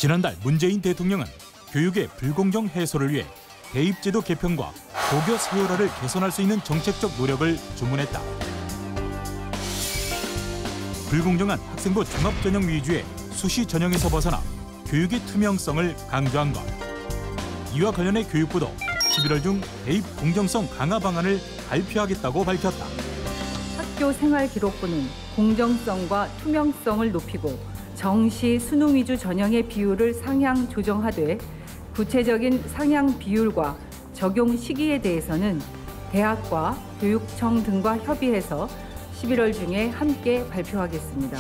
지난달 문재인 대통령은 교육의 불공정 해소를 위해 대입제도 개편과 고교 사회화를 개선할 수 있는 정책적 노력을 주문했다. 불공정한 학생부 종합전형 위주의 수시 전형에서 벗어나 교육의 투명성을 강조한 것. 이와 관련해 교육부도 11월 중 대입 공정성 강화 방안을 발표하겠다고 밝혔다. 학교 생활기록부는 공정성과 투명성을 높이고 정시 수능 위주 전형의 비율을 상향 조정하되 구체적인 상향 비율과 적용 시기에 대해서는 대학과 교육청 등과 협의해서 11월 중에 함께 발표하겠습니다.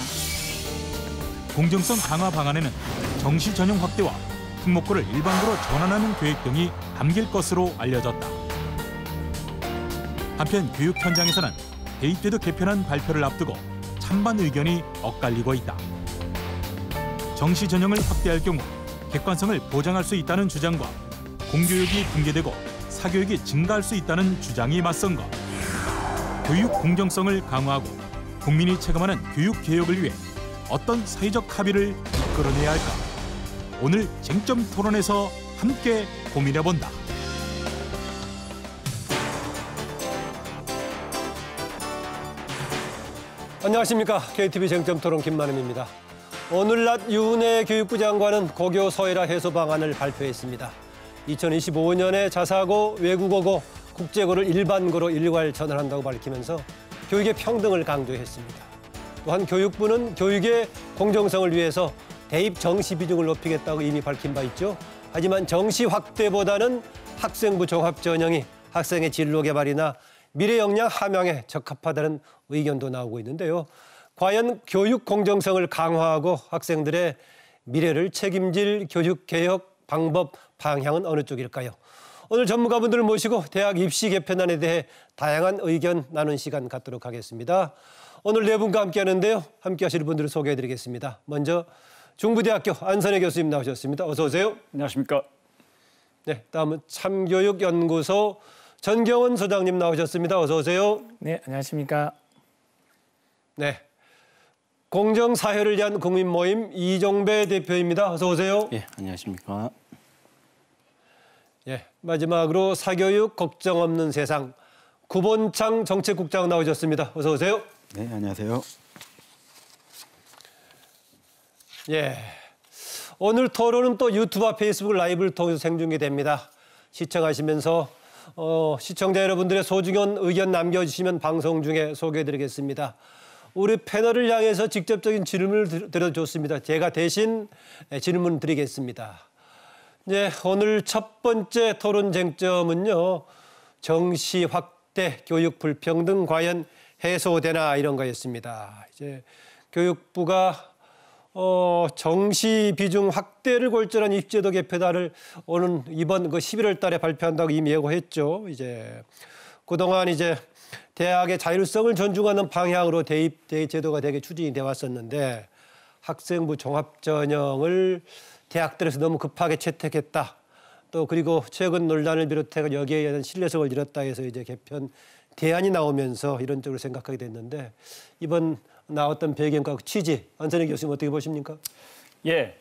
공정성 강화 방안에는 정시 전형 확대와 특목고를 일반고로 전환하는 계획 등이 담길 것으로 알려졌다. 한편 교육 현장에서는 대입제도 개편안 발표를 앞두고 찬반 의견이 엇갈리고 있다. 정시 전형을 확대할 경우 객관성을 보장할 수 있다는 주장과 공교육이 붕괴되고 사교육이 증가할 수 있다는 주장이 맞선 것. 교육 공정성을 강화하고 국민이 체감하는 교육 개혁을 위해 어떤 사회적 합의를 이끌어내야 할까? 오늘 쟁점 토론에서 함께 고민해본다. 안녕하십니까. KTV 쟁점 토론 김만음입니다. 오늘 낮 유은혜 교육부 장관은 고교 서해라 해소 방안을 발표했습니다. 2025년에 자사고, 외국어고, 국제고를 일반고로 일괄 전환한다고 밝히면서 교육의 평등을 강조했습니다. 또한 교육부는 교육의 공정성을 위해서 대입 정시 비중을 높이겠다고 이미 밝힌 바 있죠. 하지만 정시 확대보다는 학생부 종합 전형이 학생의 진로 개발이나 미래 역량 함양에 적합하다는 의견도 나오고 있는데요. 과연 교육 공정성을 강화하고 학생들의 미래를 책임질 교육 개혁 방법 방향은 어느 쪽일까요? 오늘 전문가분들을 모시고 대학 입시 개편안에 대해 다양한 의견 나눈 시간 갖도록 하겠습니다. 오늘 네 분과 함께 하는데요. 함께 하실 분들을 소개해드리겠습니다. 먼저 중부대학교 안선혜 교수님 나오셨습니다. 어서 오세요. 안녕하십니까. 네, 다음은 참교육연구소 전경원 소장님 나오셨습니다. 어서 오세요. 네, 안녕하십니까. 네, 공정사회를 위한 국민 모임 이종배 대표입니다. 어서 오세요. 예, 안녕하십니까. 예, 마지막으로 사교육 걱정 없는 세상 구본창 정책국장 나오셨습니다. 어서 오세요. 네, 안녕하세요. 예, 오늘 토론은 또 유튜브와 페이스북 라이브를 통해서 생중계됩니다. 시청하시면서 시청자 여러분들의 소중한 의견 남겨주시면 방송 중에 소개해드리겠습니다. 우리 패널을 향해서 직접적인 질문을 드려줬습니다. 제가 대신 질문 드리겠습니다. 네, 오늘 첫 번째 토론 쟁점은요. 정시 확대, 교육 불평등 과연 해소되나 이런 거였습니다. 이제 교육부가 정시 비중 확대를 골자한 입시제도 개편안을 오는 이번 11월 달에 발표한다고 이미 예고했죠. 이제 그동안 이제 대학의 자율성을 존중하는 방향으로 대입 제도가 되게 추진이 되어 왔었는데 학생부 종합전형을 대학들에서 너무 급하게 채택했다. 또 그리고 최근 논란을 비롯해 여기에 대한 신뢰성을 잃었다 해서 이제 개편 대안이 나오면서 이런 쪽으로 생각하게 됐는데 이번 나왔던 배경과 취지 안선혜 교수님 어떻게 보십니까? 예,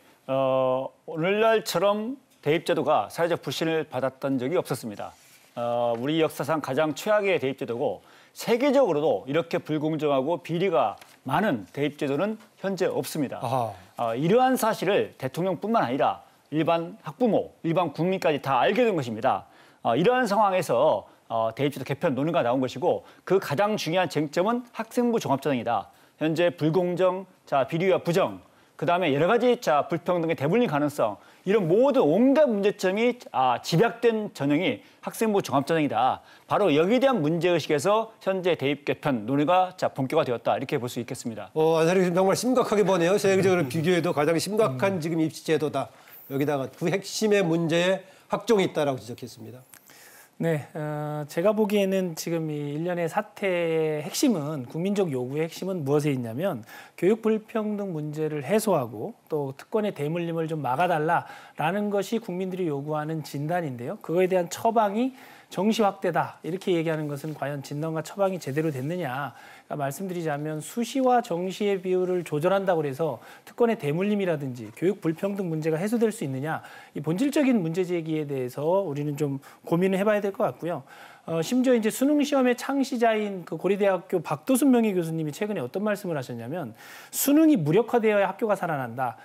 오늘날처럼 대입제도가 사회적 불신을 받았던 적이 없었습니다. 우리 역사상 가장 최악의 대입제도고 세계적으로도 이렇게 불공정하고 비리가 많은 대입제도는 현재 없습니다. 이러한 사실을 대통령뿐만 아니라 일반 학부모, 일반 국민까지 다 알게 된 것입니다. 이러한 상황에서 대입제도 개편 논의가 나온 것이고 그 가장 중요한 쟁점은 학생부 종합전형이다. 현재 불공정, 비리와 부정, 그다음에 여러 가지 불평등의 대분리 가능성 이런 모든 온갖 문제점이 집약된 전형이 학생부 종합전형이다. 바로 여기에 대한 문제의식에서 현재 대입 개편 논의가 본격화되었다. 이렇게 볼 수 있겠습니다. 안선혜 교수님 정말 심각하게 보네요. 세계적으로 비교해도 가장 심각한 지금 입시제도다. 여기다가 그 핵심의 문제에 학종이 있다라고 지적했습니다. 네, 제가 보기에는 지금 이 일련의 사태의 핵심은 국민적 요구의 핵심은 무엇에 있냐면 교육 불평등 문제를 해소하고 또 특권의 대물림을 좀 막아달라라는 것이 국민들이 요구하는 진단인데요. 그거에 대한 처방이 정시 확대다 이렇게 얘기하는 것은 과연 진단과 처방이 제대로 됐느냐. 그러니까 말씀드리자면 수시와 정시의 비율을 조절한다고 해서 특권의 대물림이라든지 교육 불평등 문제가 해소될 수 있느냐. 이 본질적인 문제 제기에 대해서 우리는 좀 고민을 해봐야 될 것 같고요. 심지어 이제 수능 시험의 창시자인 그 고려대학교 박도순 명예교수님이 최근에 어떤 말씀을 하셨냐면 수능이 무력화되어야 학교가 살아난다.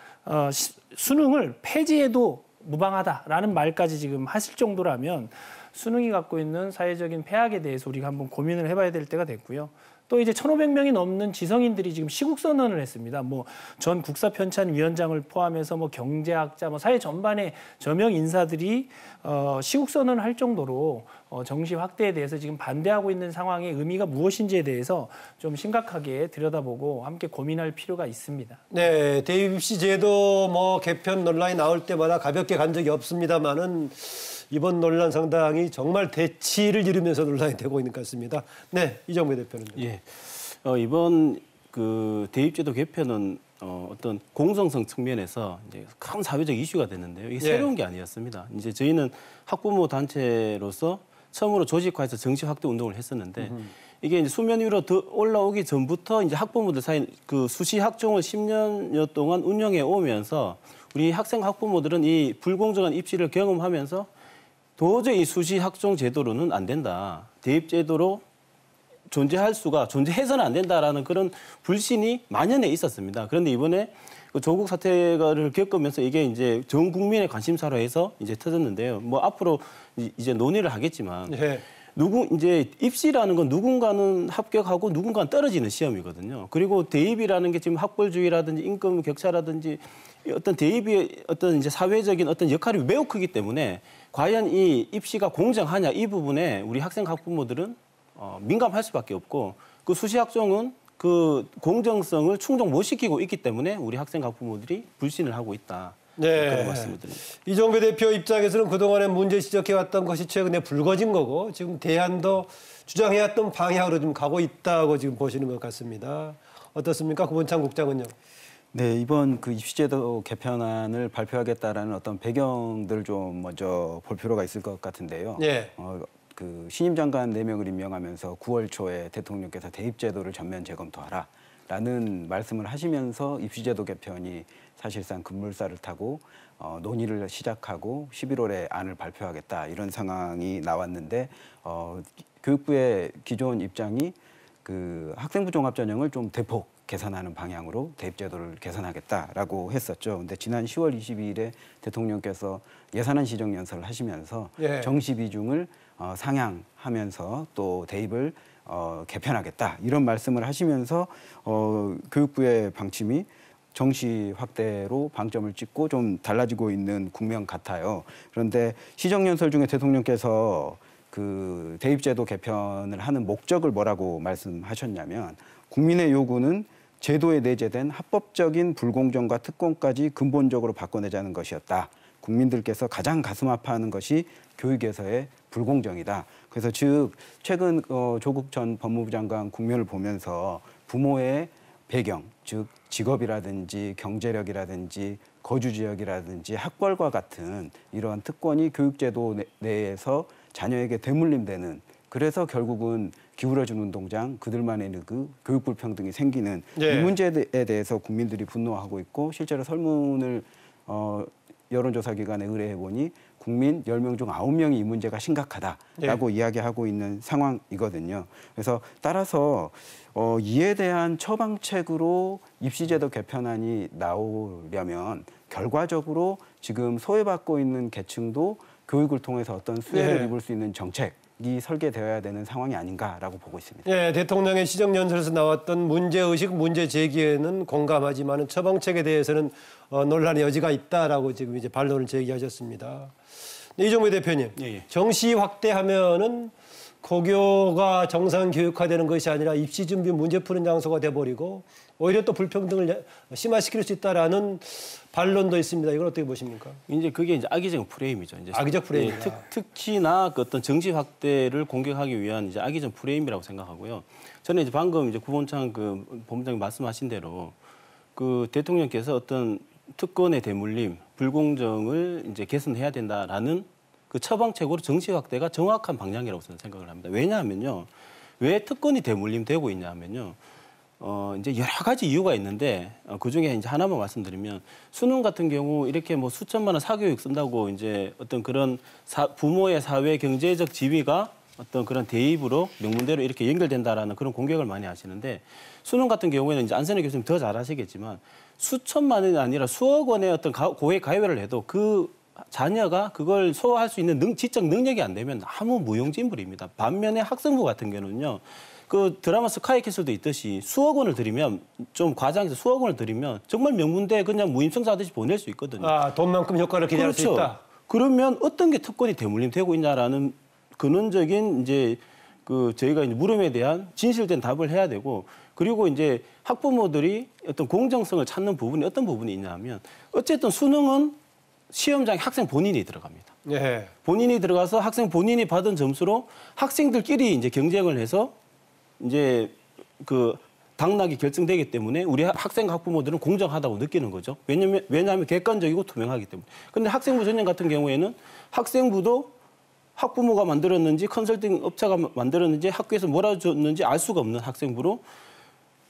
수능을 폐지해도 무방하다라는 말까지 지금 하실 정도라면 수능이 갖고 있는 사회적인 폐악에 대해서 우리가 한번 고민을 해봐야 될 때가 됐고요. 또 이제 1,500명이 넘는 지성인들이 지금 시국 선언을 했습니다. 뭐 전 국사편찬위원장을 포함해서 뭐 경제학자, 뭐 사회 전반의 저명 인사들이 시국 선언을 할 정도로 정시 확대에 대해서 지금 반대하고 있는 상황의 의미가 무엇인지에 대해서 좀 심각하게 들여다보고 함께 고민할 필요가 있습니다. 네, 대입 입시 제도 뭐 개편 논란이 나올 때마다 가볍게 간 적이 없습니다만은 이번 논란 상당히 정말 대치를 이루면서 논란이 되고 있는 것 같습니다. 네, 이정배 대표는. 예, 이번 그 대입제도 개편은 어떤 공정성 측면에서 이제 큰 사회적 이슈가 됐는데요. 이게 새로운 게 아니었습니다. 이제 저희는 학부모 단체로서 처음으로 조직화해서 정시 확대 운동을 했었는데 이게 이제 수면 위로 더 올라오기 전부터 이제 학부모들 사이 그 수시 학종을 10년여 동안 운영해 오면서 우리 학생 학부모들은 이 불공정한 입시를 경험하면서 도저히 수시 학종 제도로는 안 된다. 대입 제도로 존재해서는 안 된다라는 그런 불신이 만연해 있었습니다. 그런데 이번에 그 조국 사태를 겪으면서 이게 이제 전 국민의 관심사로 해서 이제 터졌는데요. 뭐 앞으로 이제 논의를 하겠지만 이제 입시라는 건 누군가는 합격하고 누군가는 떨어지는 시험이거든요. 그리고 대입이라는 게 지금 학벌주의라든지 임금 격차라든지 어떤 대입의 어떤 이제 사회적인 어떤 역할이 매우 크기 때문에 과연 이 입시가 공정하냐 이 부분에 우리 학생 학부모들은 민감할 수밖에 없고 그 수시 학종은 그 공정성을 충족 못 시키고 있기 때문에 우리 학생 학부모들이 불신을 하고 있다. 네. 그런 말씀을 드립니다. 이정배 대표 입장에서는 그동안에 문제 지적해왔던 것이 최근에 불거진 거고 지금 대안도 주장해왔던 방향으로 좀 가고 있다고 지금 보시는 것 같습니다. 어떻습니까? 구본창 국장은요. 네, 이번 그 입시제도 개편안을 발표하겠다라는 어떤 배경들 좀 먼저 볼 필요가 있을 것 같은데요. 네. 그 신임 장관 4명을 임명하면서 9월 초에 대통령께서 대입제도를 전면 재검토하라라는 말씀을 하시면서 입시제도 개편이 사실상 급물살을 타고 논의를 시작하고 11월에 안을 발표하겠다 이런 상황이 나왔는데 교육부의 기존 입장이 그 학생부 종합전형을 좀 대폭 개선하는 방향으로 대입제도를 개선하겠다라고 했었죠. 근데 지난 10월 22일에 대통령께서 예산안 시정연설을 하시면서 정시 비중을 상향하면서 또 대입을 개편하겠다 이런 말씀을 하시면서 교육부의 방침이 정시 확대로 방점을 찍고 좀 달라지고 있는 국면 같아요. 그런데 시정연설 중에 대통령께서 그 대입제도 개편을 하는 목적을 뭐라고 말씀하셨냐면 국민의 요구는 제도에 내재된 합법적인 불공정과 특권까지 근본적으로 바꿔내자는 것이었다. 국민들께서 가장 가슴 아파하는 것이 교육에서의 불공정이다. 그래서 즉 최근 조국 전 법무부 장관 국면을 보면서 부모의 배경, 즉 직업이라든지 경제력이라든지 거주 지역이라든지 학벌과 같은 이러한 특권이 교육제도 내에서 자녀에게 대물림되는 그래서 결국은 기울어진 운동장, 그들만의 그 교육 불평등이 생기는 이 문제에 대해서 국민들이 분노하고 있고 실제로 설문을 여론조사 기관에 의뢰해보니 국민 10명 중 9명이 이 문제가 심각하다라고 이야기하고 있는 상황이거든요. 그래서 따라서 이에 대한 처방책으로 입시제도 개편안이 나오려면 결과적으로 지금 소외받고 있는 계층도 교육을 통해서 어떤 수혜를 입을 수 있는 정책이 설계되어야 되는 상황이 아닌가라고 보고 있습니다. 예, 대통령의 시정연설에서 나왔던 문제의식, 문제 제기에는 공감하지만 처방책에 대해서는 논란의 여지가 있다라고 지금 이제 반론을 제기하셨습니다. 네, 이정배 대표님, 정시 확대하면은 고교가 정상 교육화되는 것이 아니라 입시 준비 문제 푸는 장소가 돼버리고 오히려 또 불평등을 심화시킬 수 있다라는 반론도 있습니다. 이걸 어떻게 보십니까? 이제 그게 이제 악의적 프레임이죠. 이제 악의적 프레임이다. 특히나 그 어떤 정시 확대를 공격하기 위한 이제 악의적 프레임이라고 생각하고요. 저는 이제 방금 이제 구본창 그 본부장님 말씀하신 대로 그 대통령께서 어떤 특권의 대물림, 불공정을 이제 개선해야 된다라는 그 처방책으로 정시 확대가 정확한 방향이라고 저는 생각을 합니다. 왜냐하면요. 왜 특권이 대물림되고 있냐면요. 이제 여러 가지 이유가 있는데 그 중에 이제 하나만 말씀드리면 수능 같은 경우 이렇게 뭐 수천만 원 사교육 쓴다고 이제 어떤 그런 부모의 사회 경제적 지위가 어떤 그런 대입으로 명문대로 이렇게 연결된다라는 그런 공격을 많이 하시는데 수능 같은 경우에는 이제 안선혜 교수님 더 잘 아시겠지만 수천만 원이 아니라 수억 원의 어떤 고액 가외를 해도 그 자녀가 그걸 소화할 수 있는 지적 능력이 안 되면 아무 무용지물입니다. 반면에 학생부 같은 경우는요. 그 드라마 스카이캐슬도 있듯이 수억 원을 들이면 좀 과장해서 수억 원을 들이면 정말 명문대 그냥 무임승차하듯이 보낼 수 있거든요. 아, 돈만큼 효과를 기대할 그렇죠. 수 있다. 그러면 어떤 게 특권이 대물림되고 있냐라는 근원적인 이제 그 저희가 이제 물음에 대한 진실된 답을 해야 되고 그리고 이제 학부모들이 어떤 공정성을 찾는 부분이 어떤 부분이 있냐면 어쨌든 수능은 시험장에 학생 본인이 들어갑니다. 예. 본인이 들어가서 학생 본인이 받은 점수로 학생들끼리 이제 경쟁을 해서 이제 그 당락이 결정되기 때문에 우리 학생 학부모들은 공정하다고 느끼는 거죠. 왜냐하면 객관적이고 투명하기 때문에. 그런데 학생부 전형 같은 경우에는 학생부도 학부모가 만들었는지 컨설팅 업체가 만들었는지 학교에서 몰아줬는지 알 수가 없는 학생부로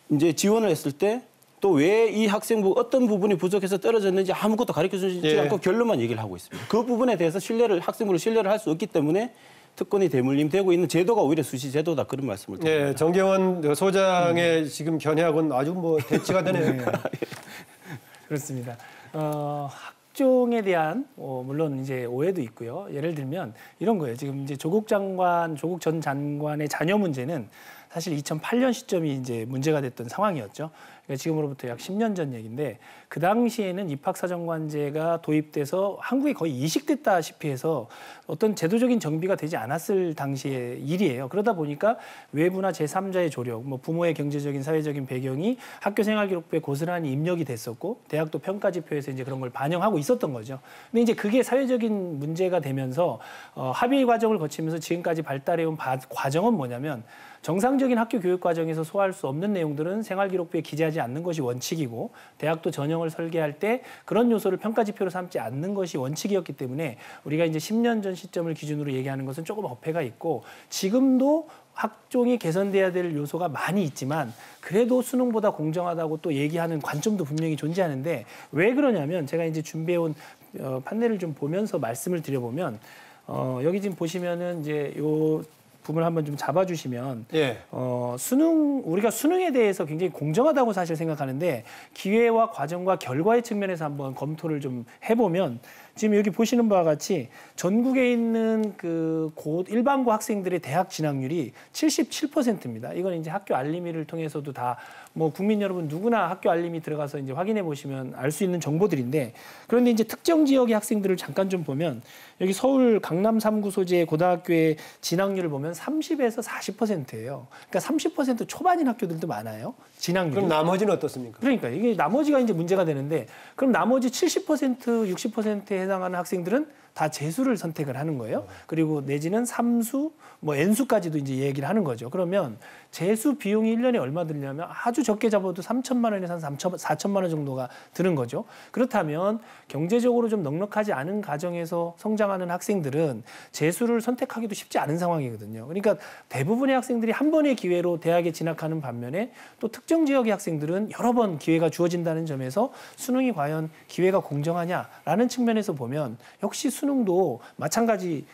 이제 지원을 했을 때 또 왜 이 학생부 어떤 부분이 부족해서 떨어졌는지 아무것도 가르쳐주지 않고 결론만 얘기를 하고 있습니다. 그 부분에 대해서 학생부를 신뢰를 할 수 없기 때문에 특권이 대물림되고 있는 제도가 오히려 수시 제도다 그런 말씀을 드립니다. 예, 정경원 소장의 지금 견해하고는 아주 뭐 대치가 되네요. 그렇습니다. 학종에 대한 물론 이제 오해도 있고요. 예를 들면 이런 거예요. 지금 이제 조국 전 장관의 자녀 문제는 사실 2008년 시점이 이제 문제가 됐던 상황이었죠. 그러니까 지금으로부터 약 10년 전 얘기인데 그 당시에는 입학사정관제가 도입돼서 한국이 거의 이식됐다시피 해서 어떤 제도적인 정비가 되지 않았을 당시의 일이에요. 그러다 보니까 외부나 제3자의 조력, 뭐 부모의 경제적인 사회적인 배경이 학교생활기록부에 고스란히 입력이 됐었고 대학도 평가지표에서 이제 그런 걸 반영하고 있었던 거죠. 근데 이제 그게 사회적인 문제가 되면서 합의 과정을 거치면서 지금까지 발달해온 과정은 뭐냐면 정상적인 학교 교육 과정에서 소화할 수 없는 내용들은 생활기록부에 기재하지 않는 것이 원칙이고 대학도 전형을 설계할 때 그런 요소를 평가지표로 삼지 않는 것이 원칙이었기 때문에 우리가 이제 10년 전 시점을 기준으로 얘기하는 것은 조금 어폐가 있고 지금도 학종이 개선돼야 될 요소가 많이 있지만 그래도 수능보다 공정하다고 또 얘기하는 관점도 분명히 존재하는데 왜 그러냐면 제가 이제 준비해온 판넬을 좀 보면서 말씀을 드려보면 여기 지금 보시면은 이제 요 부분을 한번 좀 잡아주시면 예. 우리가 수능에 대해서 굉장히 공정하다고 사실 생각하는데 기회와 과정과 결과의 측면에서 한번 검토를 좀 해보면 지금 여기 보시는 바와 같이 전국에 있는 그 일반고 학생들의 대학 진학률이 77%입니다. 이건 이제 학교 알림이를 통해서도 다 뭐 국민 여러분 누구나 학교 알림이 들어가서 이제 확인해 보시면 알 수 있는 정보들인데 그런데 이제 특정 지역의 학생들을 잠깐 좀 보면 여기 서울 강남 3구 소재의 고등학교의 진학률을 보면 30에서 40%예요. 그러니까 30% 초반인 학교들도 많아요. 진학률이. 그럼 나머지는 어떻습니까? 그러니까 이게 나머지가 이제 문제가 되는데 그럼 나머지 70%, 60%에 해당하는 학생들은 다 재수를 선택을 하는 거예요. 그리고 내지는 삼수, 뭐 N수까지도 이제 얘기를 하는 거죠. 그러면 재수 비용이 1년에 얼마 들냐면 아주 적게 잡아도 3천만 원에서 한 4천만 원 정도가 드는 거죠. 그렇다면 경제적으로 좀 넉넉하지 않은 가정에서 성장하는 학생들은 재수를 선택하기도 쉽지 않은 상황이거든요. 그러니까 대부분의 학생들이 한 번의 기회로 대학에 진학하는 반면에 또 특정 지역의 학생들은 여러 번 기회가 주어진다는 점에서 수능이 과연 기회가 공정하냐라는 측면에서 보면 역시 수능도 마찬가지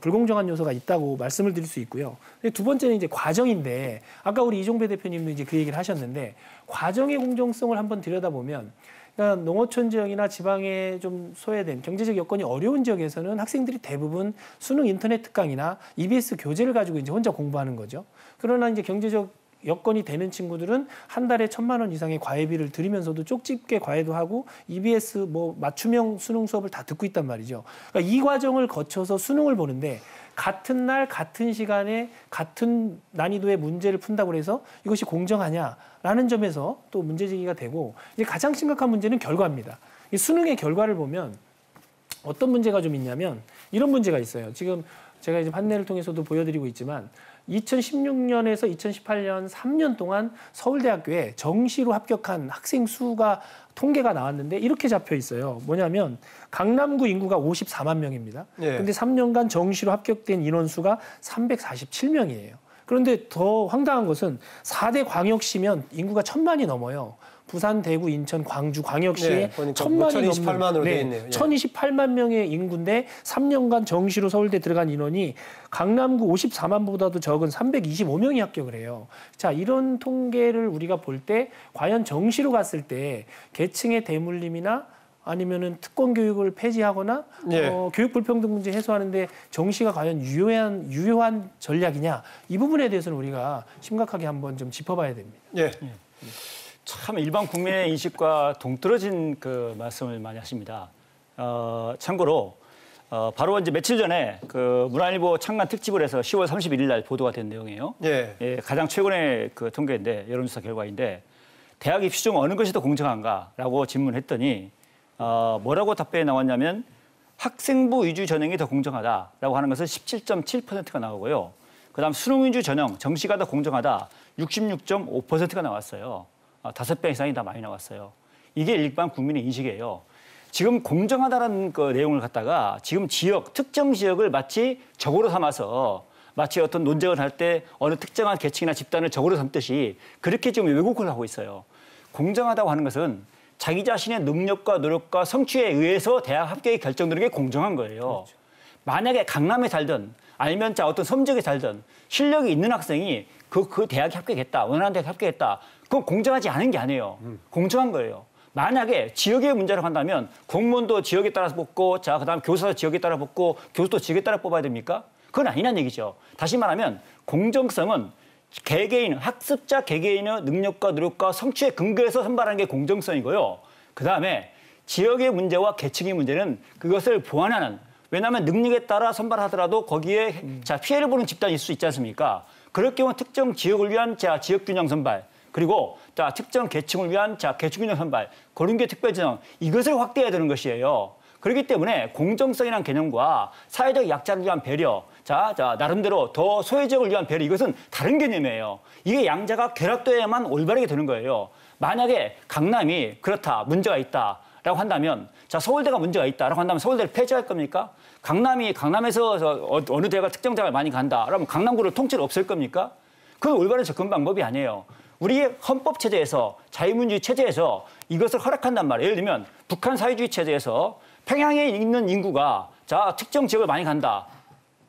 불공정한 요소가 있다고 말씀을 드릴 수 있고요. 두 번째는 이제 과정인데 아까 우리 이종배 대표님도 이제 그 얘기를 하셨는데 과정의 공정성을 한번 들여다보면 그러니까 농어촌 지역이나 지방에 좀 소외된 경제적 여건이 어려운 지역에서는 학생들이 대부분 수능 인터넷 특강이나 EBS 교재를 가지고 이제 혼자 공부하는 거죠. 그러나 이제 경제적 여건이 되는 친구들은 한 달에 1,000만 원 이상의 과외비를 들이면서도 쪽집게 과외도 하고 EBS 뭐 맞춤형 수능 수업을 다 듣고 있단 말이죠. 그러니까 이 과정을 거쳐서 수능을 보는데 같은 날 같은 시간에 같은 난이도의 문제를 푼다고 해서 이것이 공정하냐라는 점에서 또 문제 제기가 되고 이제 가장 심각한 문제는 결과입니다. 이 수능의 결과를 보면 어떤 문제가 좀 있냐면 이런 문제가 있어요. 지금 제가 이제 판넬을 통해서도 보여드리고 있지만 2016년에서 2018년 3년 동안 서울대학교에 정시로 합격한 학생 수가 통계가 나왔는데 이렇게 잡혀 있어요. 뭐냐면 강남구 인구가 54만 명입니다. 근데 3년간 정시로 합격된 인원수가 347명이에요. 그런데 더 황당한 것은 4대 광역시면 인구가 1,000만이 넘어요. 부산, 대구, 인천, 광주, 광역시에 1,000만이 넘는 1,028만 명의 인구인데 3년간 정시로 서울대 들어간 인원이 강남구 54만보다도 적은 325명이 합격을 해요. 자, 이런 통계를 우리가 볼 때 과연 정시로 갔을 때 계층의 대물림이나 아니면은 특권 교육을 폐지하거나 교육 불평등 문제 해소하는데 정시가 과연 유효한 전략이냐, 이 부분에 대해서는 우리가 심각하게 한번 좀 짚어봐야 됩니다. 참 일반 국민의 인식과 동떨어진 그 말씀을 많이 하십니다. 참고로 바로 이제 며칠 전에 그 문화일보 창간 특집을 해서 10월 31일 날 보도가 된 내용이에요. 가장 최근의 그 통계인데, 여론조사 결과인데, 대학 입시 중 어느 것이 더 공정한가라고 질문했더니 뭐라고 답변이 나왔냐면 학생부 위주 전형이 더 공정하다라고 하는 것은 17.7%가 나오고요. 그다음 수능 위주 전형, 정시가 더 공정하다 66.5%가 나왔어요. 5배 이상이 다 많이 나왔어요. 이게 일반 국민의 인식이에요. 지금 공정하다는 그 내용을 갖다가 지금 특정 지역을 마치 적으로 삼아서 마치 어떤 논쟁을 할 때 어느 특정한 계층이나 집단을 적으로 삼듯이 그렇게 지금 왜곡을 하고 있어요. 공정하다고 하는 것은 자기 자신의 능력과 노력과 성취에 의해서 대학 합격이 결정되는 게 공정한 거예요. 만약에 강남에 살든 아니면 어떤 섬지역에 살든 실력이 있는 학생이 그 대학에 합격했다, 원하는 대학에 합격했다, 그건 공정하지 않은 게 아니에요. 공정한 거예요. 만약에 지역의 문제라고 한다면 공무원도 지역에 따라서 뽑고, 그다음 교사도 지역에 따라 뽑고, 교수도 지역에 따라 뽑아야 됩니까? 그건 아니란 얘기죠. 다시 말하면 공정성은 개개인, 학습자 개개인의 능력과 노력과 성취에 근거해서 선발하는 게 공정성이고요. 그다음에 지역의 문제와 계층의 문제는 그것을 보완하는, 왜냐하면 능력에 따라 선발하더라도 거기에 피해를 보는 집단이 있을 수 있지 않습니까? 그럴 경우 특정 지역을 위한 지역균형 선발, 그리고 특정 계층을 위한 계층균형 선발, 그런 게 특별전형, 이것을 확대해야 되는 것이에요. 그렇기 때문에 공정성이라는 개념과 사회적 약자를 위한 배려, 나름대로 더 소외적을 위한 배려, 이것은 다른 개념이에요. 이게 양자가 결합돼야만 올바르게 되는 거예요. 만약에 강남이 그렇다, 문제가 있다라고 한다면, 서울대가 문제가 있다라고 한다면 서울대를 폐지할 겁니까? 강남에서 어느 대가 특정 대학을 많이 간다, 그러면 강남구를 통째로 없앨 겁니까? 그건 올바른 접근 방법이 아니에요. 우리의 헌법 체제에서, 자유민주주의 체제에서 이것을 허락한단 말이에요. 예를 들면 북한 사회주의 체제에서 평양에 있는 인구가 특정 지역을 많이 간다.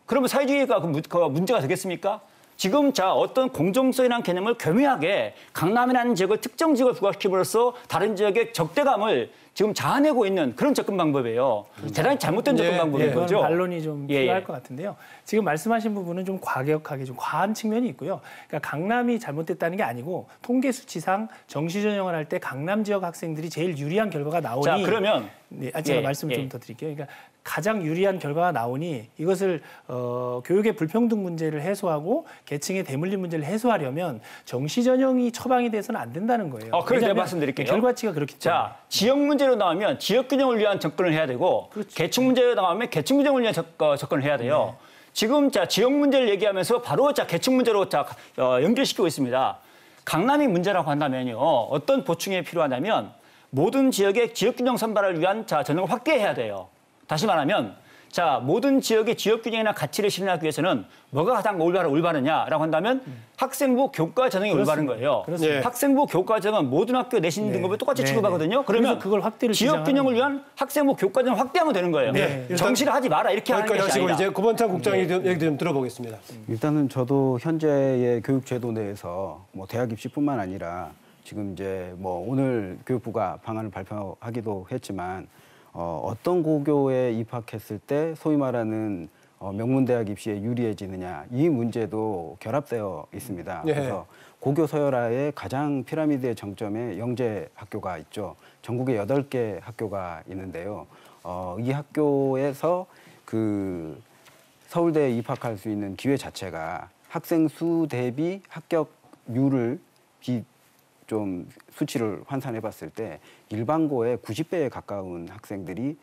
그러면 사회주의가 문제가 되겠습니까? 지금 어떤 공정성이라는 개념을 교묘하게 강남이라는 지역을 특정 지역을 부각시킴으로써 다른 지역의 적대감을 지금 자아내고 있는 그런 접근 방법이에요. 대단히 잘못된 접근 방법인 거죠. 그건 반론이 좀 필요할 것 같은데요. 지금 말씀하신 부분은 좀 과격하게 좀 과한 측면이 있고요. 그러니까 강남이 잘못됐다는 게 아니고 통계 수치상 정시 전형을 할 때 강남 지역 학생들이 제일 유리한 결과가 나오니. 그러면 제가 말씀을 좀 더 드릴게요. 그러니까 가장 유리한 결과가 나오니 이것을 교육의 불평등 문제를 해소하고 계층의 대물림 문제를 해소하려면 정시 전형이 처방이 돼서는 안 된다는 거예요. 그래서 제가 말씀드릴게요. 결과치가 그렇기 때문에. 지역 문제로 나오면 지역 균형을 위한 접근을 해야 되고, 그렇죠. 계층 문제로 나오면 계층 균형을 위한 접근을 해야 돼요. 지금 지역 문제를 얘기하면서 바로 계층 문제로 연결시키고 있습니다. 강남이 문제라고 한다면요, 어떤 보충이 필요하냐면 모든 지역의 지역 균형 선발을 위한 전형을 확대해야 돼요. 다시 말하면 모든 지역의 지역 균형이나 가치를 실현하기 위해서는 뭐가 가장 올바르냐라고 한다면 학생부 교과 전형이 올바른 거예요. 학생부 교과 전형은 모든 학교 내신 등급을 똑같이 취급하거든요. 그러면 그걸 확대를 지역 균형을 위한 학생부 교과 전형 확대하면 되는 거예요. 정시를 하지 마라, 이렇게 하는 것이 아니라. 이제 고범찬 국장 얘기 좀 들어보겠습니다. 일단은 저도 현재의 교육 제도 내에서 대학 입시뿐만 아니라 지금 이제 오늘 교육부가 방안을 발표하기도 했지만 어떤 고교에 입학했을 때 소위 말하는 명문대학 입시에 유리해지느냐, 이 문제도 결합되어 있습니다. 그래서 고교 서열화의 가장 피라미드의 정점에 영재학교가 있죠. 전국에 8개 학교가 있는데요. 이 학교에서 서울대에 입학할 수 있는 기회 자체가 학생 수 대비 합격률을 좀 수치를 환산해 봤을 때 일반고의 90배에 가까운 학생들이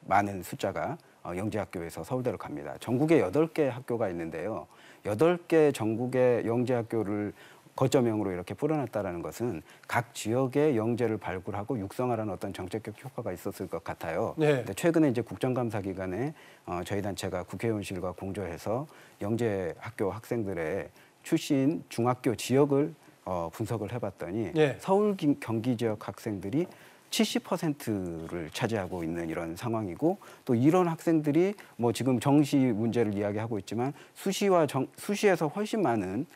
많은 숫자가 영재학교에서 서울대를 갑니다. 전국에 8개 학교가 있는데요. 8개 전국의 영재학교를 거점형으로 이렇게 뿌려놨다는 것은 각 지역의 영재를 발굴하고 육성하라는 어떤 정책적 효과가 있었을 것 같아요. 네. 근데 최근에 이제 국정감사 기간에 저희 단체가 국회의원실과 공조해서 영재학교 학생들의 출신 중학교 지역을 분석을 해봤더니 네. 서울, 경기 지역 학생들이 70%를 차지하고 있는 이런 상황이고 또 이런 학생들이 뭐 지금 정시 문제를 이야기하고 있지만 수시에서 훨씬 많은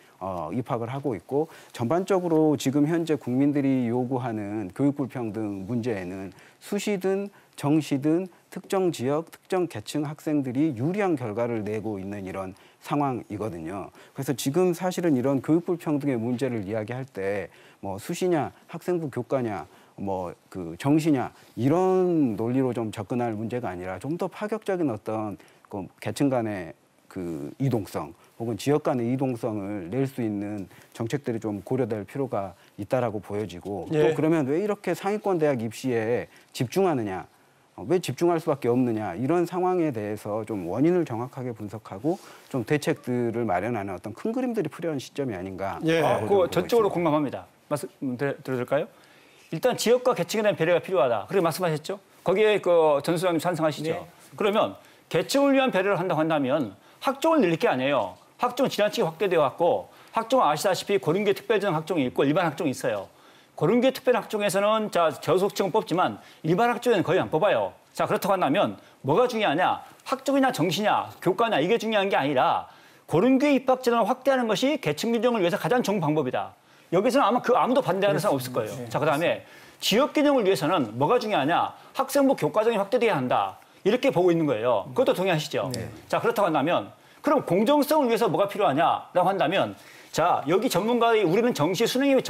입학을 하고 있고 전반적으로 지금 현재 국민들이 요구하는 교육 불평등 문제에는 수시든 정시든 특정 지역, 특정 계층 학생들이 유리한 결과를 내고 있는 이런 상황이거든요. 그래서 지금 사실은 이런 교육 불평등의 문제를 이야기할 때 뭐 수시냐, 학생부 교과냐, 뭐 그 정시냐 이런 논리로 좀 접근할 문제가 아니라 좀 더 파격적인 어떤 그 계층 간의 그 이동성 혹은 지역 간의 이동성을 낼 수 있는 정책들이 좀 고려될 필요가 있다라고 보여지고 예. 또 그러면 왜 이렇게 상위권 대학 입시에 집중하느냐 왜 집중할 수밖에 없느냐 이런 상황에 대해서 좀 원인을 정확하게 분석하고 좀 대책들을 마련하는 어떤 큰 그림들이 필요한 시점이 아닌가. 예. 그 전적으로 공감합니다. 말씀 드려줄까요? 일단 지역과 계층에 대한 배려가 필요하다. 그렇게 말씀하셨죠? 거기에 그 전 소장님 찬성하시죠? 네. 그러면 계층을 위한 배려를 한다고 한다면 학종을 늘릴 게 아니에요. 학종은 지나치게 확대되어 왔고 학종은 아시다시피 고른계 특별전 학종이 있고 일반 학종이 있어요. 고른계 특별 학종에서는 저소득층은 뽑지만 일반 학종에는 거의 안 뽑아요. 자, 그렇다고 한다면 뭐가 중요하냐? 학종이냐 정시냐 교과냐 이게 중요한 게 아니라 고른계 입학 제도를 확대하는 것이 계층 균형을 위해서 가장 좋은 방법이다. 여기서는 아마 아무도 반대하는 사람 없을 거예요. 자, 그다음에 지역 균형을 위해서는 뭐가 중요하냐? 학생부 교과정이 확대돼야 한다. 이렇게 보고 있는 거예요. 그것도 동의하시죠? 네. 자, 그렇다고 한다면 그럼 공정성을 위해서 뭐가 필요하냐라고 한다면 자, 여기 전문가들이 우리는 정시 수능이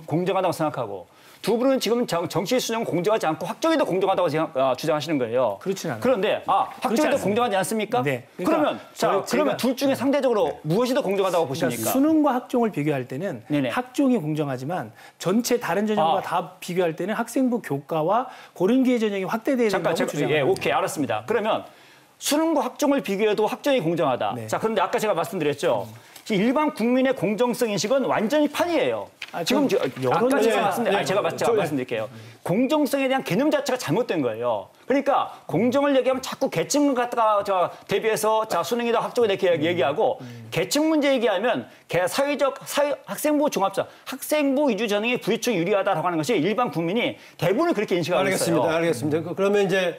공정하다고 생각하고 두 분은 지금 정시 수능 공정하지 않고 학종에도 공정하다고 주장하시는 거예요. 그렇진 않아요. 그런데 학종에도 공정하지 않습니까? 네. 그러니까 그러면 둘 중에 상대적으로 무엇이 더 공정하다고 보십니까? 그러니까 수능과 학종을 비교할 때는 네네. 학종이 공정하지만 전체 다른 전형과 다 비교할 때는 학생부 교과와 고른기의 전형이 확대돼야 된다고 주장합니다. 예, 오케이, 알았습니다. 그러면 수능과 학종을 비교해도 학종이 공정하다. 네. 자, 그런데 아까 제가 말씀드렸죠. 일반 국민의 공정성 인식은 완전히 판이에요. 지금 아까 제가 말씀드릴게요. 공정성에 대한 개념 자체가 잘못된 거예요. 그러니까 공정을 얘기하면 자꾸 계층 갖다가 대비해서 수능이다 학종이다 이렇게 얘기하고 계층 문제 얘기하면 학생부 종합자 학생부 위주 전형의 부유층 유리하다라고 하는 것이 일반 국민이 대부분 그렇게 인식하고 있어요. 알겠습니다. 그러면 이제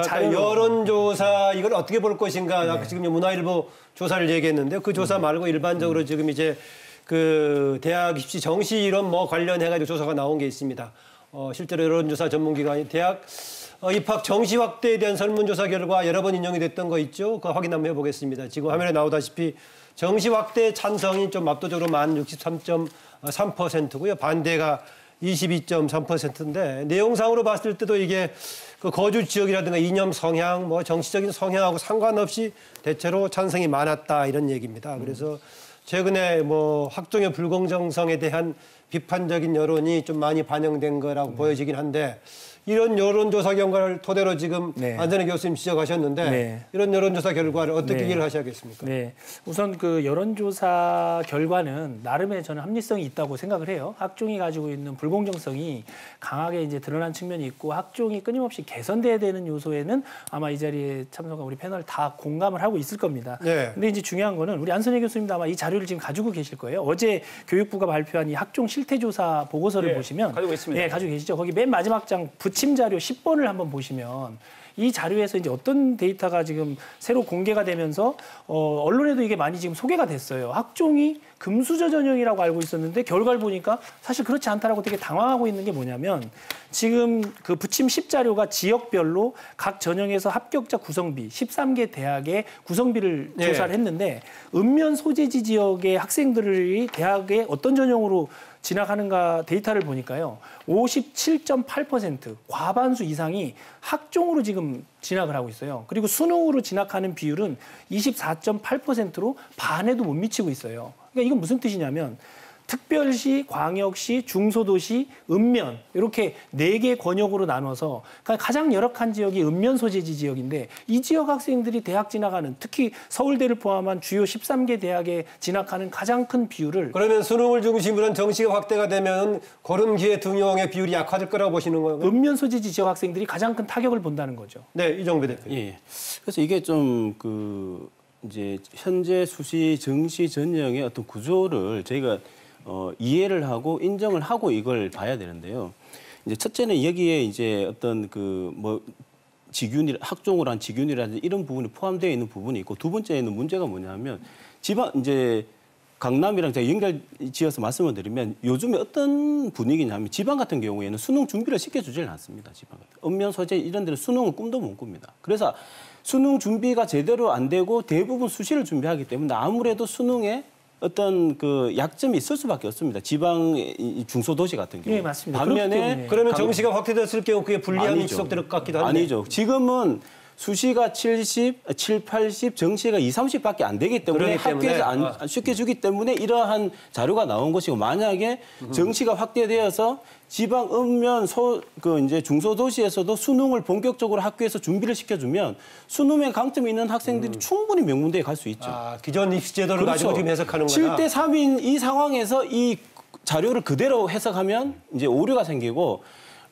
자료 여론조사 이걸 어떻게 볼 것인가? 지금 문화일보 조사를 얘기했는데 그 조사 말고 일반적으로 지금 이제 그 대학 입시 정시 이런 뭐 관련해가지고 조사가 나온 게 있습니다. 실제로 여론조사 전문기관이 대학 입학 정시 확대에 대한 설문조사 결과 여러 번 인용이 됐던 거 있죠? 그거 확인 한번 해보겠습니다. 지금 화면에 나오다시피 정시 확대 찬성이 좀 압도적으로 만 63.3%고요. 반대가 22.3%인데 내용상으로 봤을 때도 이게 그 거주 지역이라든가 이념 성향, 뭐 정치적인 성향하고 상관없이 대체로 찬성이 많았다 이런 얘기입니다. 그래서 최근에 뭐 학종의 불공정성에 대한 비판적인 여론이 좀 많이 반영된 거라고 보여지긴 한데 이런 여론조사 결과를 토대로 지금 안전해 교수님 지적하셨는데 이런 여론조사 결과를 어떻게 이해를 하셔야겠습니까? 네, 우선 그 여론조사 결과는 나름의 저는 합리성이 있다고 생각을 해요. 학종이 가지고 있는 불공정성이 강하게 이제 드러난 측면이 있고 학종이 끊임없이 개선돼야 되는 요소에는 아마 이 자리에 참석한 우리 패널 다 공감을 하고 있을 겁니다. 근데 이제 중요한 거는 우리 안선혜 교수님도 아마 이 자료를 지금 가지고 계실 거예요. 어제 교육부가 발표한 이 학종 실태조사 보고서를 보시면 가지고 있습니다. 가지고 계시죠. 거기 맨 마지막 장 부침 자료 10번을 한번 보시면 이 자료에서 이제 어떤 데이터가 지금 새로 공개가 되면서 언론에도 이게 많이 지금 소개가 됐어요. 학종이 금수저 전형이라고 알고 있었는데 결과를 보니까 사실 그렇지 않다라고 되게 당황하고 있는 게 뭐냐면 지금 그 부침 10자료가 지역별로 각 전형에서 합격자 구성비 13개 대학의 구성비를 조사를 했는데 읍면 소재지 지역의 학생들이 대학에 어떤 전형으로 진학하는가 데이터를 보니까요. 57.8% 과반수 이상이 학종으로 지금 진학을 하고 있어요. 그리고 수능으로 진학하는 비율은 24.8%로 반에도 못 미치고 있어요. 그러니까 이건 무슨 뜻이냐면 특별시, 광역시, 중소도시, 읍면 이렇게 4개 권역으로 나눠서 가장 열악한 지역이 읍면 소재지 지역인데 이 지역 학생들이 대학 진학하는 특히 서울대를 포함한 주요 13개 대학에 진학하는 가장 큰 비율을 그러면 수능을 중심으로 한 정시가 확대가 되면 고른 기회 등용의 비율이 약화될 거라고 보시는 건가요? 읍면 소재지 지역 학생들이 가장 큰 타격을 본다는 거죠. 네, 이종배 대표님. 예. 그래서 이게 좀 이제 현재 수시 정시 전형의 어떤 구조를 저희가 이해를 하고 인정을 하고 이걸 봐야 되는데요. 이제 첫째는 여기에 이제 어떤 지균이 학종을 한 지균이라든지 이런 부분이 포함되어 있는 부분이 있고 두 번째는 문제가 뭐냐면 지방 이제 강남이랑 제가 연결지어서 말씀을 드리면 요즘에 어떤 분위기냐면 지방 같은 경우에는 수능 준비를 시켜주질 않습니다. 지방 같은 읍면 소재 이런 데는 수능은 꿈도 못 꿉니다. 그래서 수능 준비가 제대로 안 되고 대부분 수시를 준비하기 때문에 아무래도 수능에 어떤 약점이 있을 수밖에 없습니다. 지방 중소도시 같은 경우. 네, 맞습니다. 반면에 그러면 정시가 확대됐을 경우 그게 불리함이 지속될 것 같기도 한데. 아니죠. 지금은 수시가 70, 80, 정시가 20, 30밖에 안 되기 때문에 학교에서 안 쉽게 주기 때문에 이러한 자료가 나온 것이고 만약에 정시가 확대되어서 지방 읍면 이제 중소도시에서도 수능을 본격적으로 학교에서 준비를 시켜주면 수능에 강점이 있는 학생들이 충분히 명문대에 갈 수 있죠. 기존 입시 제도를 가지고 지금 해석하는 거다. 7대 3인 이 상황에서 이 자료를 그대로 해석하면 이제 오류가 생기고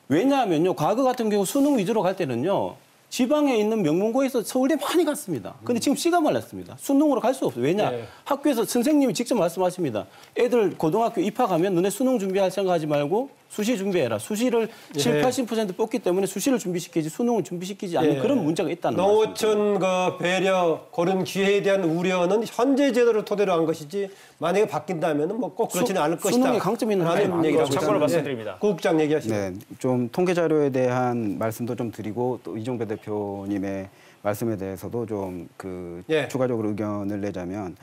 왜냐하면요. 과거 같은 경우 수능 위주로 갈 때는요. 지방에 있는 명문고에서 서울대 많이 갔습니다. 근데 지금 씨가 말랐습니다. 수능으로 갈 수 없어요. 왜냐? 학교에서 선생님이 직접 말씀하십니다. 애들 고등학교 입학하면 너네 수능 준비할 생각하지 말고 수시 준비해라. 수시를 7, 80% 뽑기 때문에 수시를 준비시키지 수능을 준비시키지 않는 그런 문제가 있다는 말씀입니다. 농어촌 배려, 고른 기회에 대한 우려는 현재 제도를 토대로 한 것이지 만약에 바뀐다면 꼭 그렇지는 않을 것이다. 수능에 강점이 있는 라는 얘기라고 참고로 말씀드립니다. 국장 얘기하시죠. 네, 좀 통계 자료에 대한 말씀도 좀 드리고 또 이종배 대표님의 말씀에 대해서도 좀 추가적으로 의견을 내자면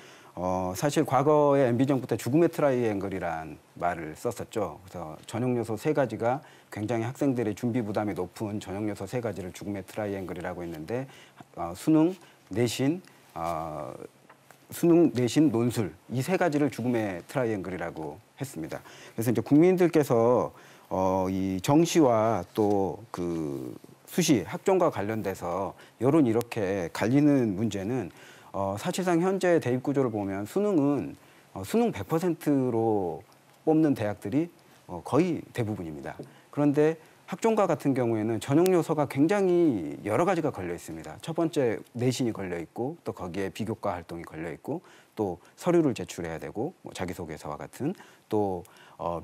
사실 과거에 MB 정부 때 죽음의 트라이앵글이란 말을 썼었죠. 그래서 전형 요소 3가지가 굉장히 학생들의 준비 부담이 높은 전형 요소 3가지를 죽음의 트라이앵글이라고 했는데 수능, 내신, 논술 이 3가지를 죽음의 트라이앵글이라고 했습니다. 그래서 이제 국민들께서 이 정시와 또 수시 학종과 관련돼서 여론이 이렇게 갈리는 문제는 사실상 현재 대입 구조를 보면 수능은 수능 100%로 뽑는 대학들이 거의 대부분입니다. 그런데 학종과 같은 경우에는 전형 요소가 굉장히 여러 가지가 걸려 있습니다. 첫 번째 내신이 걸려 있고 또 거기에 비교과 활동이 걸려 있고 또 서류를 제출해야 되고 자기소개서와 같은 또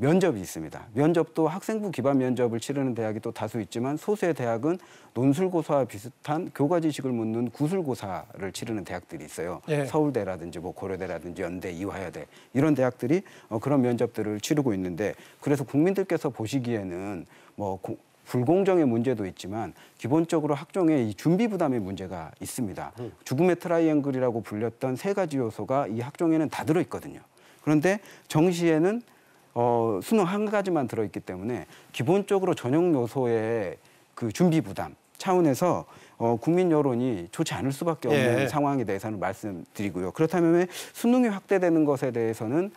면접이 있습니다. 면접도 학생부 기반 면접을 치르는 대학이 또 다수 있지만 소수의 대학은 논술고사와 비슷한 교과 지식을 묻는 구술고사를 치르는 대학들이 있어요. 서울대라든지 고려대라든지 연대, 이화여대 이런 대학들이 그런 면접들을 치르고 있는데 그래서 국민들께서 보시기에는 불공정의 문제도 있지만 기본적으로 학종에 이 준비 부담의 문제가 있습니다. 죽음의 트라이앵글이라고 불렸던 3가지 요소가 이 학종에는 다 들어있거든요. 그런데 정시에는 수능 1가지만 들어있기 때문에 기본적으로 전형 요소의 준비 부담 차원에서 국민 여론이 좋지 않을 수밖에 없는 상황에 대해서는 말씀드리고요. 그렇다면 왜 수능이 확대되는 것에 대해서는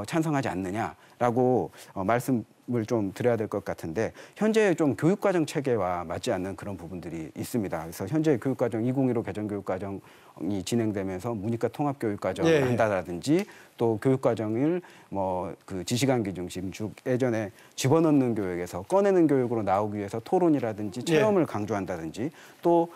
찬성하지 않느냐라고 말씀을 좀 드려야 될 것 같은데 현재 좀 교육과정 체계와 맞지 않는 그런 부분들이 있습니다. 그래서 현재 교육과정 2015 개정교육과정이 진행되면서 문이과 통합교육과정을 한다든지 또 교육과정을 지시간기 중심 즉 예전에 집어넣는 교육에서 꺼내는 교육으로 나오기 위해서 토론이라든지 체험을 강조한다든지 또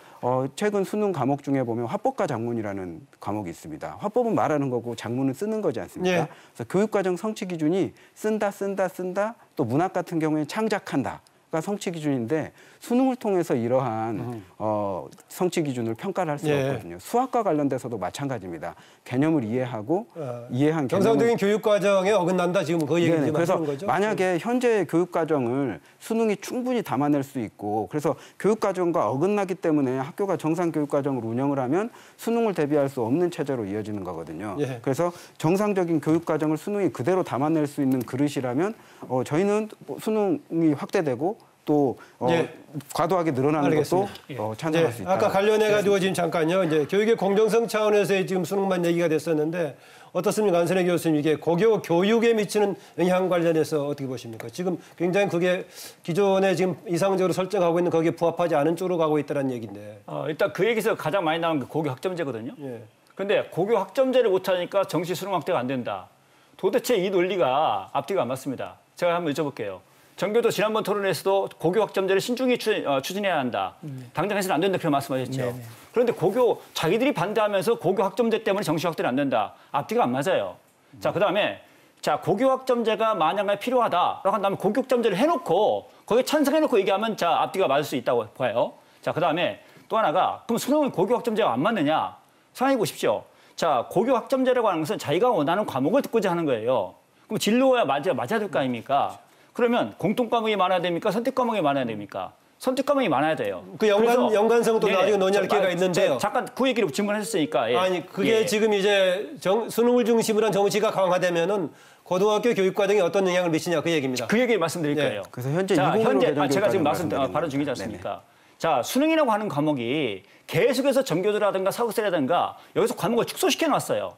최근 수능 과목 중에 보면 화법과 작문이라는 과목이 있습니다. 화법은 말하는 거고 작문은 쓰는 거지 않습니까? 그래서 교육과정 성취 기준이 쓴다 또 문학 같은 경우에 창작한다가 성취 기준인데 수능을 통해서 이러한 성취 기준을 평가를 할 수가 없거든요. 수학과 관련돼서도 마찬가지입니다. 개념을 이해하고 이해한 정상적인 교육과정에 어긋난다 지금 그 얘기 지금 하시는 거죠? 만약에 현재 교육과정을 수능이 충분히 담아낼 수 있고 그래서 교육과정과 어긋나기 때문에 학교가 정상 교육과정을 운영을 하면 수능을 대비할 수 없는 체제로 이어지는 거거든요. 그래서 정상적인 교육과정을 수능이 그대로 담아낼 수 있는 그릇이라면 저희는 수능이 확대되고 또 예. 과도하게 늘어나는 알겠습니다. 것도 찬성할 수 있다. 아까 관련해 가지고 지금 잠깐요. 이제 교육의 공정성 차원에서 지금 수능만 얘기가 됐었는데 어떻습니까, 안선혜 교수님? 이게 고교 교육에 미치는 영향 관련해서 어떻게 보십니까? 지금 굉장히 그게 기존에 지금 이상적으로 설정하고 있는 거기에 부합하지 않은 쪽으로 가고 있다는 얘기인데. 일단 그 얘기에서 가장 많이 나오는 게 고교 학점제거든요. 예. 그런데 고교 학점제를 못하니까 정시 수능 확대가 안 된다. 도대체 이 논리가 앞뒤가 안 맞습니다. 제가 한번 여쭤볼게요. 정교도 지난번 토론에서도 고교 학점제를 신중히 추진해야 한다. 당장 해서는 안 된다 그런 말씀하셨죠. 네네. 그런데 고교 자기들이 반대하면서 고교 학점제 때문에 정시 확대는 안 된다. 앞뒤가 안 맞아요. 자, 그다음에 자 고교 학점제가 만약에 필요하다라고 한다면 고교 학점제를 해놓고 거기에 찬성해놓고 얘기하면 자 앞뒤가 맞을 수 있다고 봐요. 자, 그다음에 또 하나가 그럼 수능은 고교 학점제가 안 맞느냐? 생각해 보십시오. 자, 고교 학점제라고 하는 것은 자기가 원하는 과목을 듣고자 하는 거예요. 그럼 진로야 맞아야 될 거 아닙니까? 그러면 공통 과목이 많아야 됩니까? 선택 과목이 많아야 됩니까? 선택 과목이 많아야 돼요. 그 연관성도 나중에 논의할 기회가 있는데요. 잠깐 그 얘기를 질문하셨으니까. 예. 아니 그게 예. 지금 이제 수능을 중심으로 한 정시가 강화되면은 고등학교 교육 과정에 어떤 영향을 미치냐 그 얘기입니다. 그 얘기를 말씀드릴 예. 거예요. 그래서 현재 자, 제가 지금 말씀드리는 발언 중이지 겁니다. 않습니까? 자, 수능이라고 하는 과목이 계속해서 전교조라든가 사국세라든가 여기서 과목을 축소시켜 놨어요.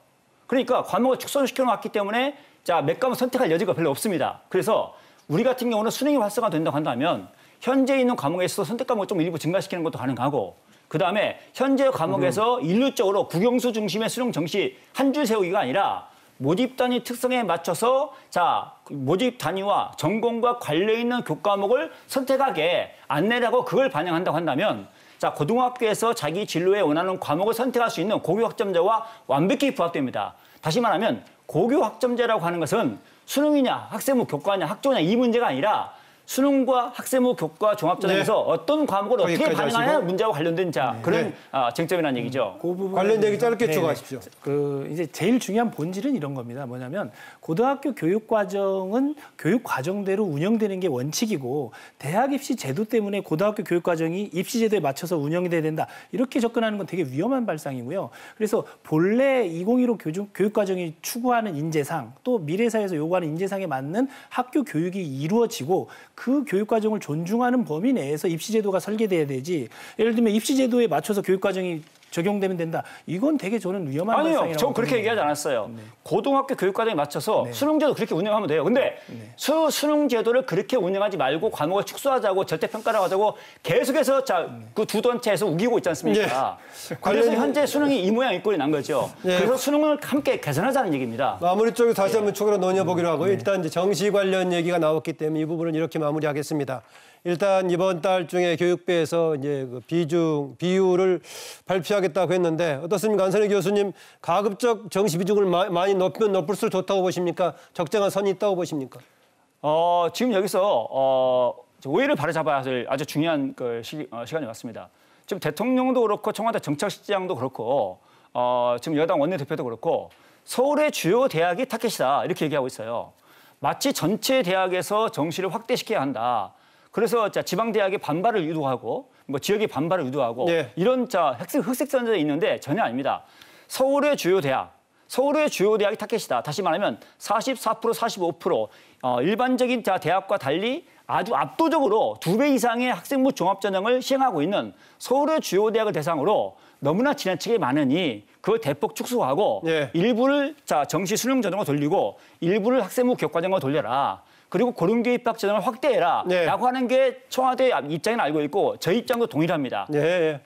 그러니까 과목을 축소시켜 놨기 때문에 자, 몇 과목 선택할 여지가 별로 없습니다. 그래서 우리 같은 경우는 수능이 활성화된다고 한다면 현재 있는 과목에서 선택 과목을 좀 일부 증가시키는 것도 가능하고 그다음에 현재 과목에서 일률적으로 국영수 중심의 수능 정시 한 줄 세우기가 아니라 모집 단위 특성에 맞춰서 자 모집 단위와 전공과 관련 있는 교과목을 선택하게 안내를 하고 그걸 반영한다고 한다면 자 고등학교에서 자기 진로에 원하는 과목을 선택할 수 있는 고교 학점제와 완벽히 부합됩니다. 다시 말하면 고교 학점제라고 하는 것은 수능이냐 학생부 교과냐 학조냐 이 문제가 아니라 수능과 학생부 교과 종합전형에서 네. 어떤 과목을 어떻게 반영하냐 문제와 관련된 자 그런 쟁점이라는 얘기죠. 그 부분 관련 얘기 짧게 추가하십시오. 그 이제 제일 중요한 본질은 이런 겁니다. 뭐냐면 고등학교 교육 과정은 교육 과정대로 운영되는 게 원칙이고 대학 입시 제도 때문에 고등학교 교육 과정이 입시 제도에 맞춰서 운영이 돼야 된다. 이렇게 접근하는 건 되게 위험한 발상이고요. 그래서 본래 2015 교육 과정이 추구하는 인재상 또 미래사회에서 요구하는 인재상에 맞는 학교 교육이 이루어지고 그 교육 과정을 존중하는 범위 내에서 입시 제도가 설계돼야 되지. 예를 들면 입시 제도에 맞춰서 교육 과정이 적용되면 된다. 이건 되게 저는 위험한 발상이라고 아니요. 저 그렇게 얘기하지 않았어요. 네. 고등학교 교육 과정에 맞춰서 수능제도 그렇게 운영하면 돼요. 근데 수능제도를 그렇게 운영하지 말고 과목을 축소하자고 절대평가라고 하자고 계속해서 그 두 단체에서 우기고 있지 않습니까? 그래서 현재 수능이 이 모양 이 꼴이 난 거죠. 그래서 수능을 함께 개선하자는 얘기입니다. 마무리 쪽에 다시 한번 추가로 논의해보기로 하고요. 일단 이제 정시 관련 얘기가 나왔기 때문에 이 부분은 이렇게 마무리하겠습니다. 일단 이번 달 중에 교육부에서 이제 그 비율을 발표하겠다고 했는데 어떻습니까, 안선혜 교수님? 가급적 정시 비중을 많이 높이면 높을수록 좋다고 보십니까? 적정한 선이 있다고 보십니까? 지금 여기서 오해를 바로잡아야 할 아주 중요한 시간이 왔습니다. 지금 대통령도 그렇고 청와대 정책실장도 그렇고 지금 여당 원내대표도 그렇고 서울의 주요 대학이 타겟이다 이렇게 얘기하고 있어요. 마치 전체 대학에서 정시를 확대시켜야 한다. 그래서 지방 대학의 반발을 유도하고 뭐 지역의 반발을 유도하고 이런 흑색 선전이 있는데 전혀 아닙니다. 서울의 주요 대학이 타겟이다. 다시 말하면 44%, 45% 일반적인 대학과 달리 아주 압도적으로 2배 이상의 학생부 종합전형을 시행하고 있는 서울의 주요 대학을 대상으로 너무나 지나치게 많으니 그걸 대폭 축소하고 일부를 정시 수능 전형으로 돌리고 일부를 학생부 교과전형으로 돌려라. 그리고 고등교 입학 전형을 확대해라 라고 하는 게 청와대 입장은 알고 있고 저희 입장도 동일합니다.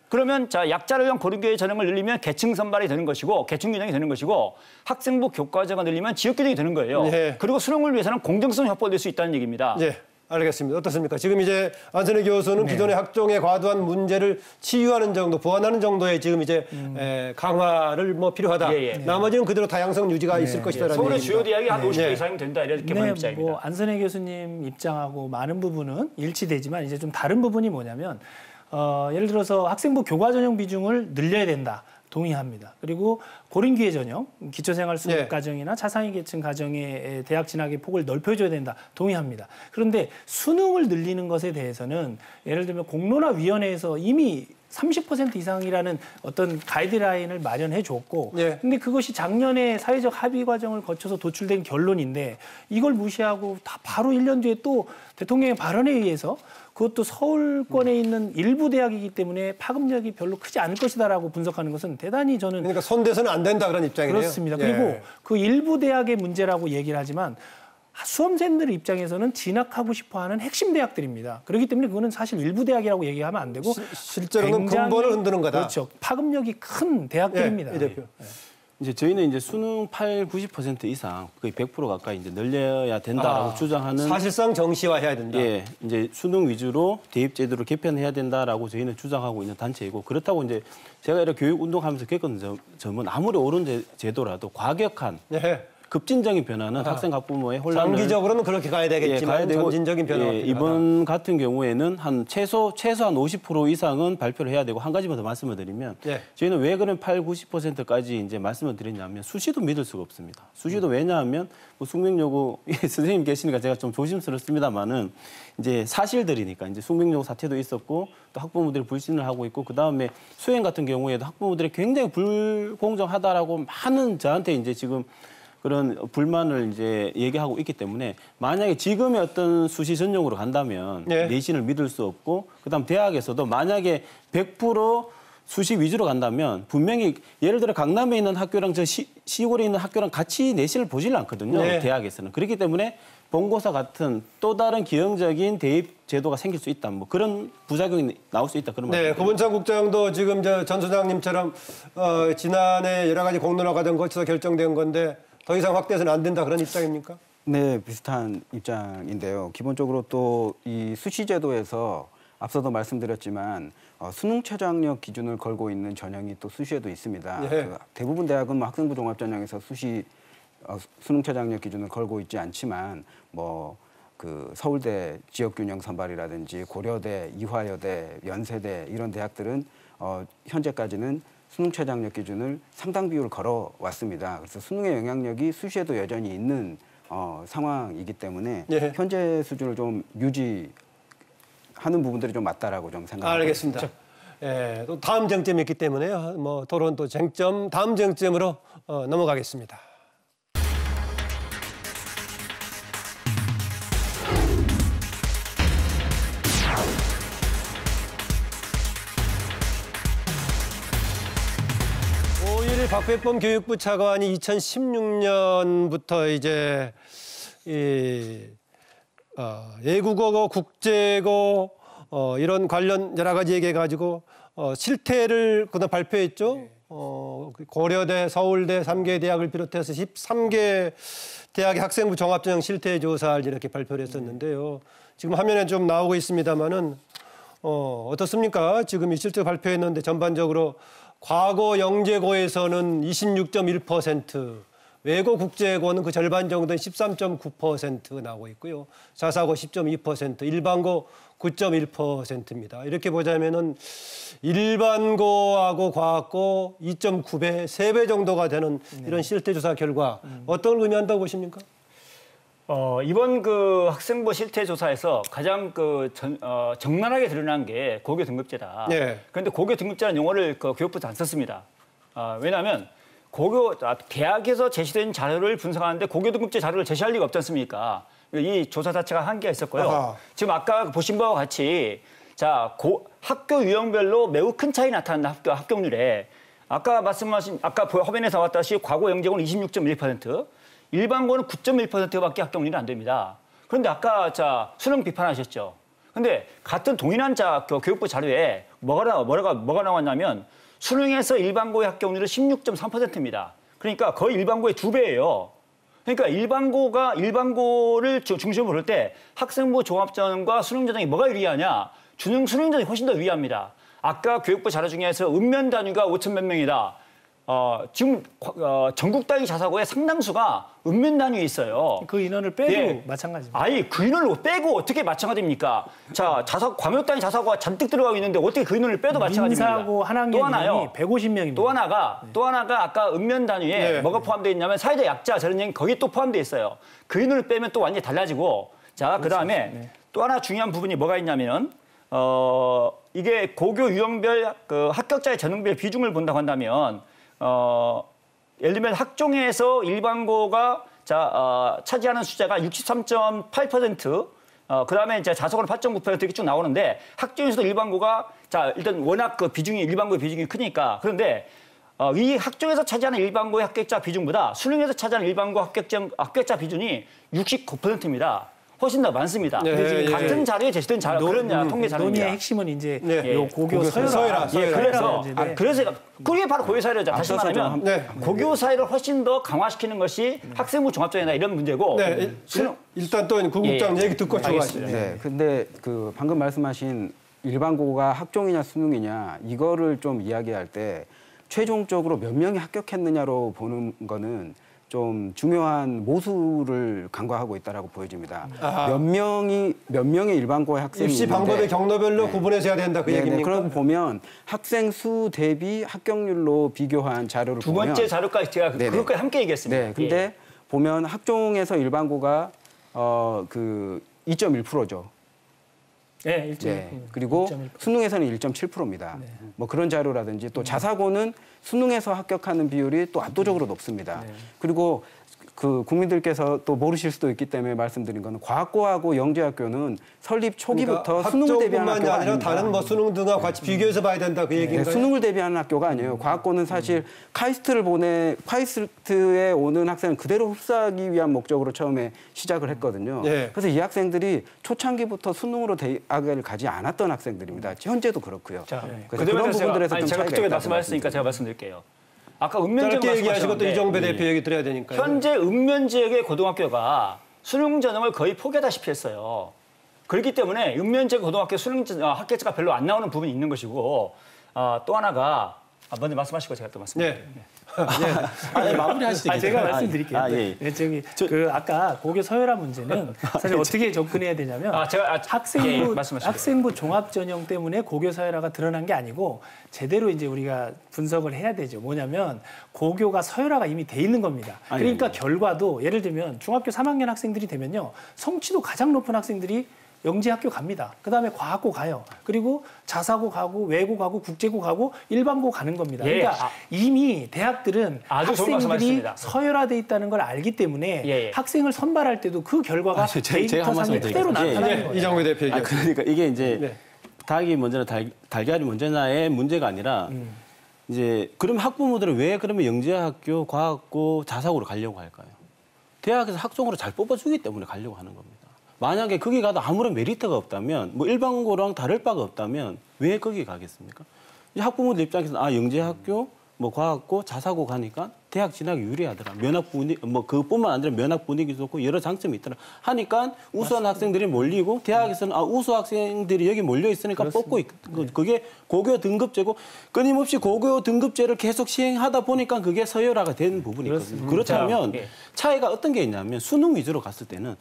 그러면 약자를 위한 고등교의 전형을 늘리면 계층 선발이 되는 것이고 계층 균형이 되는 것이고 학생부 교과전형을 늘리면 지역 균형이 되는 거예요. 그리고 수능을 위해서는 공정성이 확보될 수 있다는 얘기입니다. 알겠습니다. 어떻습니까? 지금 이제 안선혜 교수는 기존의 학종의 과도한 문제를 치유하는 정도, 보완하는 정도의 지금 이제 강화를 필요하다. 나머지는 그대로 다양성 유지가 있을 것이다라는 서울의 얘기입니다. 주요 대학이 한 50개 이상이면 된다 이렇게 보는 입장입니다. 안선혜 교수님 입장하고 많은 부분은 일치되지만 이제 좀 다른 부분이 뭐냐면 예를 들어서 학생부 교과 전형 비중을 늘려야 된다. 동의합니다. 그리고 고린기회 전형, 기초생활수급 과정이나 차상위 계층 가정의 대학 진학의 폭을 넓혀줘야 된다. 동의합니다. 그런데 수능을 늘리는 것에 대해서는 예를 들면 공론화위원회에서 이미 30% 이상이라는 어떤 가이드라인을 마련해 줬고 예. 근데 그것이 작년에 사회적 합의 과정을 거쳐서 도출된 결론인데 이걸 무시하고 다 바로 1년 뒤에 또 대통령의 발언에 의해서 그것도 서울권에 있는 일부 대학이기 때문에 파급력이 별로 크지 않을 것이다라고 분석하는 것은 대단히 저는 그러니까 손대서는 안 된다 그런 입장이네요. 그렇습니다. 예. 그리고 그 일부 대학의 문제라고 얘기를 하지만 수험생들 입장에서는 진학하고 싶어하는 핵심 대학들입니다. 그렇기 때문에 그거는 사실 일부 대학이라고 얘기하면 안 되고 실제로는 근본을 흔드는 거다. 그렇죠. 파급력이 큰 대학들입니다. 예, 이 대표. 이제 저희는 이제 수능 90% 이상 거의 100% 가까이 이제 늘려야 된다라고 주장하는 사실상 정시화해야 된다. 예, 이제 수능 위주로 대입 제도를 개편해야 된다라고 저희는 주장하고 있는 단체이고 그렇다고 이제 제가 이렇게 교육 운동하면서 겪은 점은 아무리 옳은 제도라도 과격한 예. 급진적인 변화는 학생 학부모의 혼란을 장기적으로는 그렇게 가야 되겠지만 가야 되고, 점진적인 변화가 이번 같은 경우에는 한 최소한 50% 이상은 발표를 해야 되고 한 가지만 더 말씀을 드리면 예. 저희는 왜 그런 80~90%까지 이제 말씀을 드렸냐면 수시도 믿을 수가 없습니다. 수시도 왜냐하면 뭐 숙명여고 선생님 계시니까 제가 좀 조심스럽습니다만은 이제 사실들이니까 이제 숙명여고 사태도 있었고 또 학부모들이 불신을 하고 있고 그 다음에 수행 같은 경우에도 학부모들이 굉장히 불공정하다라고 많은 저한테 이제 지금 그런 불만을 이제 얘기하고 있기 때문에 만약에 지금의 어떤 수시 전형으로 간다면 네. 내신을 믿을 수 없고 그다음 대학에서도 만약에 100% 수시 위주로 간다면 분명히 예를 들어 강남에 있는 학교랑 저 시골에 있는 학교랑 같이 내신을 보질 않거든요. 네. 대학에서는. 그렇기 때문에 본고사 같은 또 다른 기형적인 대입 제도가 생길 수 있다. 뭐 그런 부작용이 나올 수 있다. 그런 네, 말입니다. 고문창 국장도 지금 전 소장님처럼 지난해 여러 가지 공론화 과정 거쳐서 결정된 건데 더 이상 확대해서는 안 된다 그런 입장입니까? 네, 비슷한 입장인데요. 기본적으로 또 이 수시 제도에서 앞서도 말씀드렸지만 수능 최저학력 기준을 걸고 있는 전형이 또 수시에도 있습니다. 예. 그 대부분 대학은 뭐 학생부 종합 전형에서 수능 최저학력 기준을 걸고 있지 않지만 뭐 그 서울대 지역균형 선발이라든지 고려대, 이화여대, 연세대 이런 대학들은 현재까지는 수능 최저학력 기준을 상당 비율을 걸어왔습니다. 그래서 수능의 영향력이 수시에도 여전히 있는 상황이기 때문에 예. 현재 수준을 좀 유지하는 부분들이 좀 맞다라고 좀 생각합니다. 알겠습니다. 예, 또 다음 쟁점이 있기 때문에 뭐 토론 또 다음 쟁점으로 넘어가겠습니다. 박배범 교육부 차관이 2016년부터 이제 외국어고, 국제고 이런 관련 여러 가지 얘기해가지고 실태를 그다음 발표했죠. 네. 고려대, 서울대 3개 대학을 비롯해서 13개 대학의 학생부 종합전형 실태 조사를 이렇게 발표를 했었는데요. 지금 화면에 좀 나오고 있습니다만은 어떻습니까? 지금 이 실태 발표했는데 전반적으로 과거 영재고에서는 26.1%, 외고 국제고는 그 절반 정도인 13.9% 나오고 있고요. 자사고 10.2%, 일반고 9.1%입니다. 이렇게 보자면은 일반고하고 과학고 2.9배, 3배 정도가 되는 이런 실태조사 결과 어떤 걸 의미한다고 보십니까? 이번 그 학생부 실태 조사에서 가장 적나라하게 드러난 게 고교 등급제다. 네. 그런데 고교 등급제라는 용어를 교육부에서 안 썼습니다. 왜냐하면 대학에서 제시된 자료를 분석하는데 고교 등급제 자료를 제시할 리가 없지 않습니까? 이 조사 자체가 한계가 있었고요. 아하. 지금 아까 보신 바와 같이 학교 유형별로 매우 큰 차이 나타난다. 합격률에 아까 화면에 나왔다시피 과거 영재고는 26.1%. 일반고는 9.1%밖에 합격률이 안 됩니다. 그런데 아까 수능 비판하셨죠. 그런데 같은 동일한 교육부 자료에 뭐가 나왔냐면 수능에서 일반고의 합격률은 16.3%입니다. 그러니까 거의 일반고의 2배예요. 그러니까 일반고를 중심으로 볼 때 학생부 종합전형과 수능전형이 뭐가 유리하냐? 수능 전형이 훨씬 더 유리합니다. 아까 교육부 자료 중에서 읍면 단위가 5천 몇 명이다. 지금 전국 단위 자사고의 상당수가 읍면 단위에 있어요. 그 인원을 빼도 예. 마찬가지입니다. 아니 그 인원을 빼고 어떻게 마찬가지입니까? 광역 단위 자사고가 잔뜩 들어가고 있는데 어떻게 그 인원을 빼도 마찬가지입니까? 민사고 한 학년 인원이 150명입니다. 또 하나가 아까 읍면 단위에 뭐가 포함되어 있냐면 사회적 약자 저런 얘기 거기 또 포함되어 있어요. 그 인원을 빼면 또 완전히 달라지고 자 그다음에 또 하나 중요한 부분이 뭐가 있냐면 이게 고교 유형별 그 합격자의 전형별 비중을 본다고 한다면 예를 들면 학종에서 일반고가 차지하는 숫자가 63.8%, 그다음에 이제 자소고는 8.9% 이렇게 쭉 나오는데 학종에서도 일반고가 일단 워낙 그 비중이 일반고의 비중이 크니까 그런데 이 학종에서 차지하는 일반고의 합격자 비중보다 수능에서 차지하는 일반고 합격자 비중이 69%입니다. 훨씬 더 많습니다. 네, 같은 자료에 제시된 그런 통계 자료입니다. 논의의 핵심은 이제 네. 요 고교 서열화. 그래서 그게 바로 고교 사회로죠. 다시 말하면 고교 사회를 훨씬 더 강화시키는 것이 학생부 종합전형이다 이런 문제고. 네. 일단 또 국국장 얘기 듣고 들어가시죠. 네. 근데 그 방금 말씀하신 일반고가 학종이냐 수능이냐 이거를 좀 이야기할 때 최종적으로 몇 명이 합격했느냐로 보는 거는 좀 중요한 모수를 간과하고 있다라고 보여집니다. 몇 명의 일반고의 학생이 입시 방법의 경로별로 네. 구분해서 해야 된다 그 얘기입니까? 그럼 보면 학생 수 대비 합격률로 비교한 자료를 두 보면 번째 자료까지 제가 그것까지 함께 얘기했습니다. 네, 근데 보면 학종에서 일반고가 그 2.1%죠. 네, 1.1%. 네. 그리고 1.1%. 수능에서는 1.7%입니다. 네. 뭐 그런 자료라든지 또 자사고는 수능에서 합격하는 비율이 또 압도적으로 높습니다. 네. 그리고 그 국민들께서 또 모르실 수도 있기 때문에 말씀드린 거는 과학고하고 영재학교는 설립 초기부터 그러니까 수능을 대비하는 학종뿐만이 학교가 아니라 아닙니다. 다른 뭐 수능 등하고 같이 비교해서 봐야 된다 그 얘기인가요? 네, 수능을 대비하는 학교가 아니에요. 과학고는 사실 카이스트에 오는 학생을 그대로 흡수하기 위한 목적으로 처음에 시작을 했거든요. 네. 그래서 이 학생들이 초창기부터 수능으로 대학을 가지 않았던 학생들입니다. 현재도 그렇고요. 그래서 그런 부분들에서 좀 제가 차이가 그쪽에 있다고 말씀하셨으니까 제가 말씀드릴게요. 아까 은면지역 짧게 얘기하시고 또 말씀하셨는데 이정배 대표 얘기 들어야 되니까요. 현재 읍면지역의 고등학교가 수능 전형을 거의 포기하다시피 했어요. 그렇기 때문에 읍면지역 고등학교 수능 합격자가 별로 안 나오는 부분이 있는 것이고 또 하나가 먼저 말씀하시고 제가 또 말씀드릴게요. 네. 마무리하시죠. 제가 말씀드릴게요. 예. 네, 그 아까 고교 서열화 문제는 사실 어떻게 접근해야 되냐면 학생부 종합 전형 때문에 고교 서열화가 드러난 게 아니고 제대로 이제 우리가 분석을 해야 되죠. 뭐냐면 고교가 서열화가 이미 돼 있는 겁니다. 그러니까 결과도 예를 들면 중학교 3학년 학생들이 되면요. 성취도 가장 높은 학생들이 영재학교 갑니다. 그다음에 과학고 가요. 그리고 자사고 가고 외고 가고 국제고 가고 일반고 가는 겁니다. 그러니까 이미 대학들은 학생들이 서열화돼 있다는 걸 알기 때문에 학생을 선발할 때도 그 결과가 데이터상에 그대로 나타나는 거예요. 이정배 대표 얘기. 그러니까 이게 이제 닭이 먼저나 달걀이 먼저나의 문제가 아니라 이제 그러면 학부모들은 왜 그러면 영재학교, 과학고, 자사고로 가려고 할까요? 대학에서 학종으로 잘 뽑아주기 때문에 가려고 하는 겁니다. 만약에 거기 가도 아무런 메리트가 없다면 뭐 일반고랑 다를 바가 없다면 왜 거기 가겠습니까? 이제 학부모들 입장에서는 영재학교, 뭐 과학고, 자사고 가니까 대학 진학이 유리하더라. 면학 분위기 뭐 그뿐만 아니라 면학 분위기도 좋고 여러 장점이 있더라. 하니까 우수한 학생들이 몰리고 대학에서는 우수 학생들이 여기 몰려 있으니까 뽑고 그게 고교 등급제고 끊임없이 고교 등급제를 계속 시행하다 보니까 그게 서열화가 된 부분이 있거든요. 그렇다면 차이가 어떤 게 있냐면 수능 위주로 갔을 때는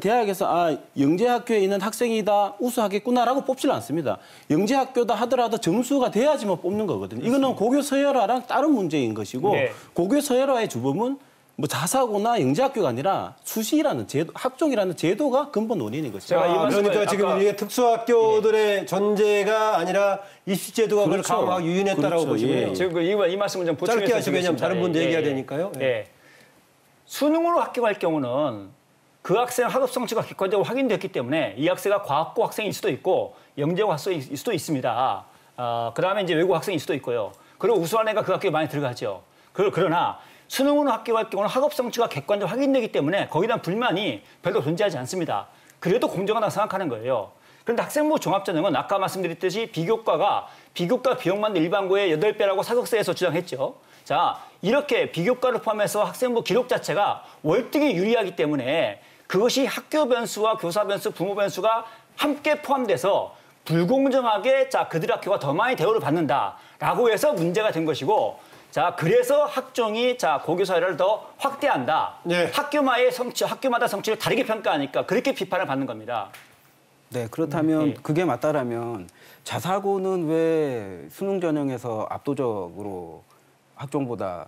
대학에서 영재학교에 있는 학생이다 우수하겠구나라고 뽑지는 않습니다. 영재학교다 하더라도 점수가 돼야지만 뽑는 거거든요. 이거는 고교 서열화랑 다른 문제인 것이고 고교 서열화의 주범은 뭐 자사고나 영재학교가 아니라 수시라는 제도, 학종이라는 제도가 근본 원인인 것입니다. 그러니까 지금 이게 특수학교들의 전제가 아니라 입시제도가 그걸 강화하고 유인했다라고 보시면 지금 이 말씀을 좀 보충해서 짧게 하시고 왜냐하면 다른 분도 얘기해야 되니까요. 수능으로 합격할 경우는 그 학생 학업 성취가 객관적으로 확인됐기 때문에 이 학생가 과학고 학생일 수도 있고 영재고 학생일 수도 있습니다. 그다음에 이제 외고 학생일 수도 있고요. 그리고 우수한 애가 그 학교에 많이 들어가죠. 그러나 수능으로 합격할 경우는 학업 성취가 객관적으로 확인되기 때문에 거기에 대한 불만이 별로 존재하지 않습니다. 그래도 공정하다고 생각하는 거예요. 그런데 학생부 종합전형은 아까 말씀드렸듯이 비교과 비용만 일반고의 8배라고 사극세에서 주장했죠. 자, 이렇게 비교과를 포함해서 학생부 기록 자체가 월등히 유리하기 때문에 그것이 학교 변수와 교사 변수, 부모 변수가 함께 포함돼서 불공정하게 그들 학교가 더 많이 대우를 받는다라고 해서 문제가 된 것이고 그래서 학종이 고교 서열화를 더 확대한다. 학교마다 성취를 다르게 평가하니까 그렇게 비판을 받는 겁니다. 네, 그렇다면 그게 맞다라면 자사고는 왜 수능 전형에서 압도적으로 학종보다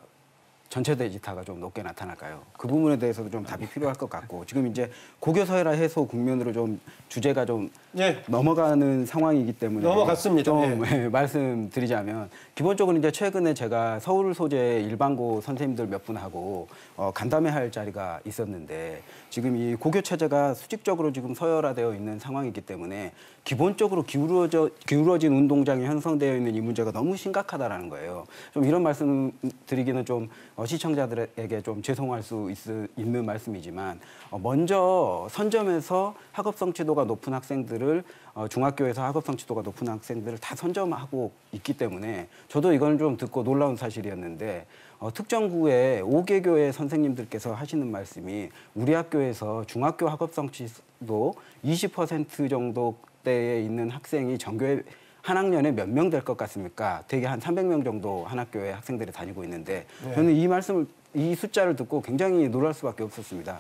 전체 데이터가 좀 높게 나타날까요? 그 부분에 대해서도 좀 답이 필요할 것 같고 지금 이제 고교 서열화 해소 국면으로 좀 주제가 좀 예. 넘어가는 상황이기 때문에 넘어갔습니다. 좀 예. 말씀드리자면 기본적으로 이제 최근에 제가 서울 소재 일반고 선생님들 몇 분하고 간담회할 자리가 있었는데 지금 이 고교 체제가 수직적으로 지금 서열화되어 있는 상황이기 때문에 기본적으로 기울어진 운동장이 형성되어 있는 이 문제가 너무 심각하다라는 거예요. 좀 이런 말씀 드리기는 좀 시청자들에게 좀 죄송할 수 있는 말씀이지만 먼저 선점에서 학업 성취도가 높은 학생들을 중학교에서 학업 성취도가 높은 학생들을 다 선점하고 있기 때문에 저도 이건 좀 듣고 놀라운 사실이었는데 특정구의 5개교의 선생님들께서 하시는 말씀이 우리 학교에서 중학교 학업 성취도 20% 정도대에 있는 학생이 전교에 한 학년에 몇 명 될 것 같습니까? 대개 한 300명 정도 한 학교에 학생들이 다니고 있는데 저는 이 숫자를 듣고 굉장히 놀랄 수밖에 없었습니다.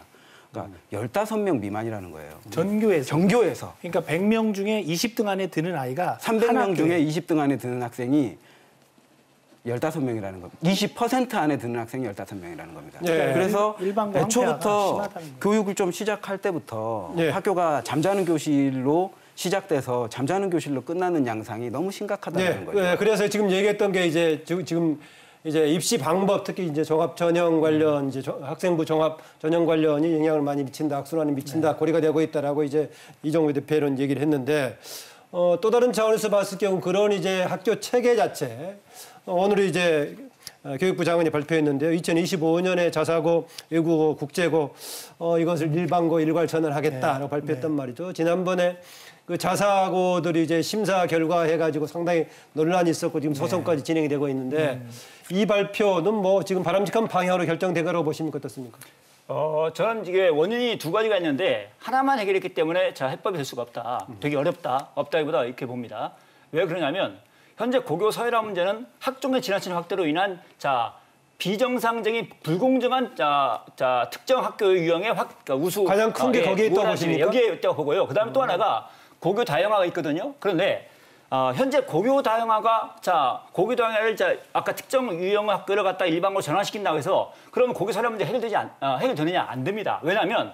그러니까 15명 미만이라는 거예요. 전교에서. 전교에서. 그러니까 100명 중에 20등 안에 드는 아이가 300명 중에 20등 안에 드는 학생이 15명이라는 겁니다. 20% 안에 드는 학생이 15명이라는 겁니다. 예. 일반고 그래서 황폐화가 애초부터 심하다는 거예요. 교육을 좀 시작할 때부터 예. 학교가 잠자는 교실로 시작돼서 잠자는 교실로 끝나는 양상이 너무 심각하다는 거죠. 네, 그래서 지금 얘기했던 게 지금 입시 방법 특히 이제 종합 전형 관련 이제 학생부 종합 전형 관련이 영향을 많이 미친다, 악순환이 미친다, 고리가 되고 있다라고 이제 이종우 대표는 얘기를 했는데 또 다른 차원에서 봤을 경우 그런 이제 학교 체계 자체 오늘 이제 교육부 장관이 발표했는데요. 2025년에 자사고, 외국어, 국제고 이것을 일반고 일괄 전환하겠다라고 발표했단 말이죠. 지난번에 그 자사고들이 이제 심사 결과 해가지고 상당히 논란이 있었고 지금 소송까지 진행이 되고 있는데 이 발표는 뭐 지금 바람직한 방향으로 결정된 거라고 보십니까? 어떻습니까? 저는 이게 원인이 두 가지가 있는데 하나만 해결했기 때문에 해법이 될 수가 없다. 되게 어렵다. 없다기보다 이렇게 봅니다. 왜 그러냐면 현재 고교 서열화 문제는 학종의 지나치는 확대로 인한 비정상적인 불공정한 특정 학교 유형의 우수 가장 큰 게 거기에 있다고 보십니까? 여기에 있다고 보고요. 그다음에 또 하나가 고교 다양화가 있거든요. 그런데 현재 고교 다양화가 고교 다양화를 아까 특정 유형 학교를 갖다 일반고로 전환시킨다고 해서 그러면 고교 서열화 문제 해결되느냐 안 됩니다. 왜냐하면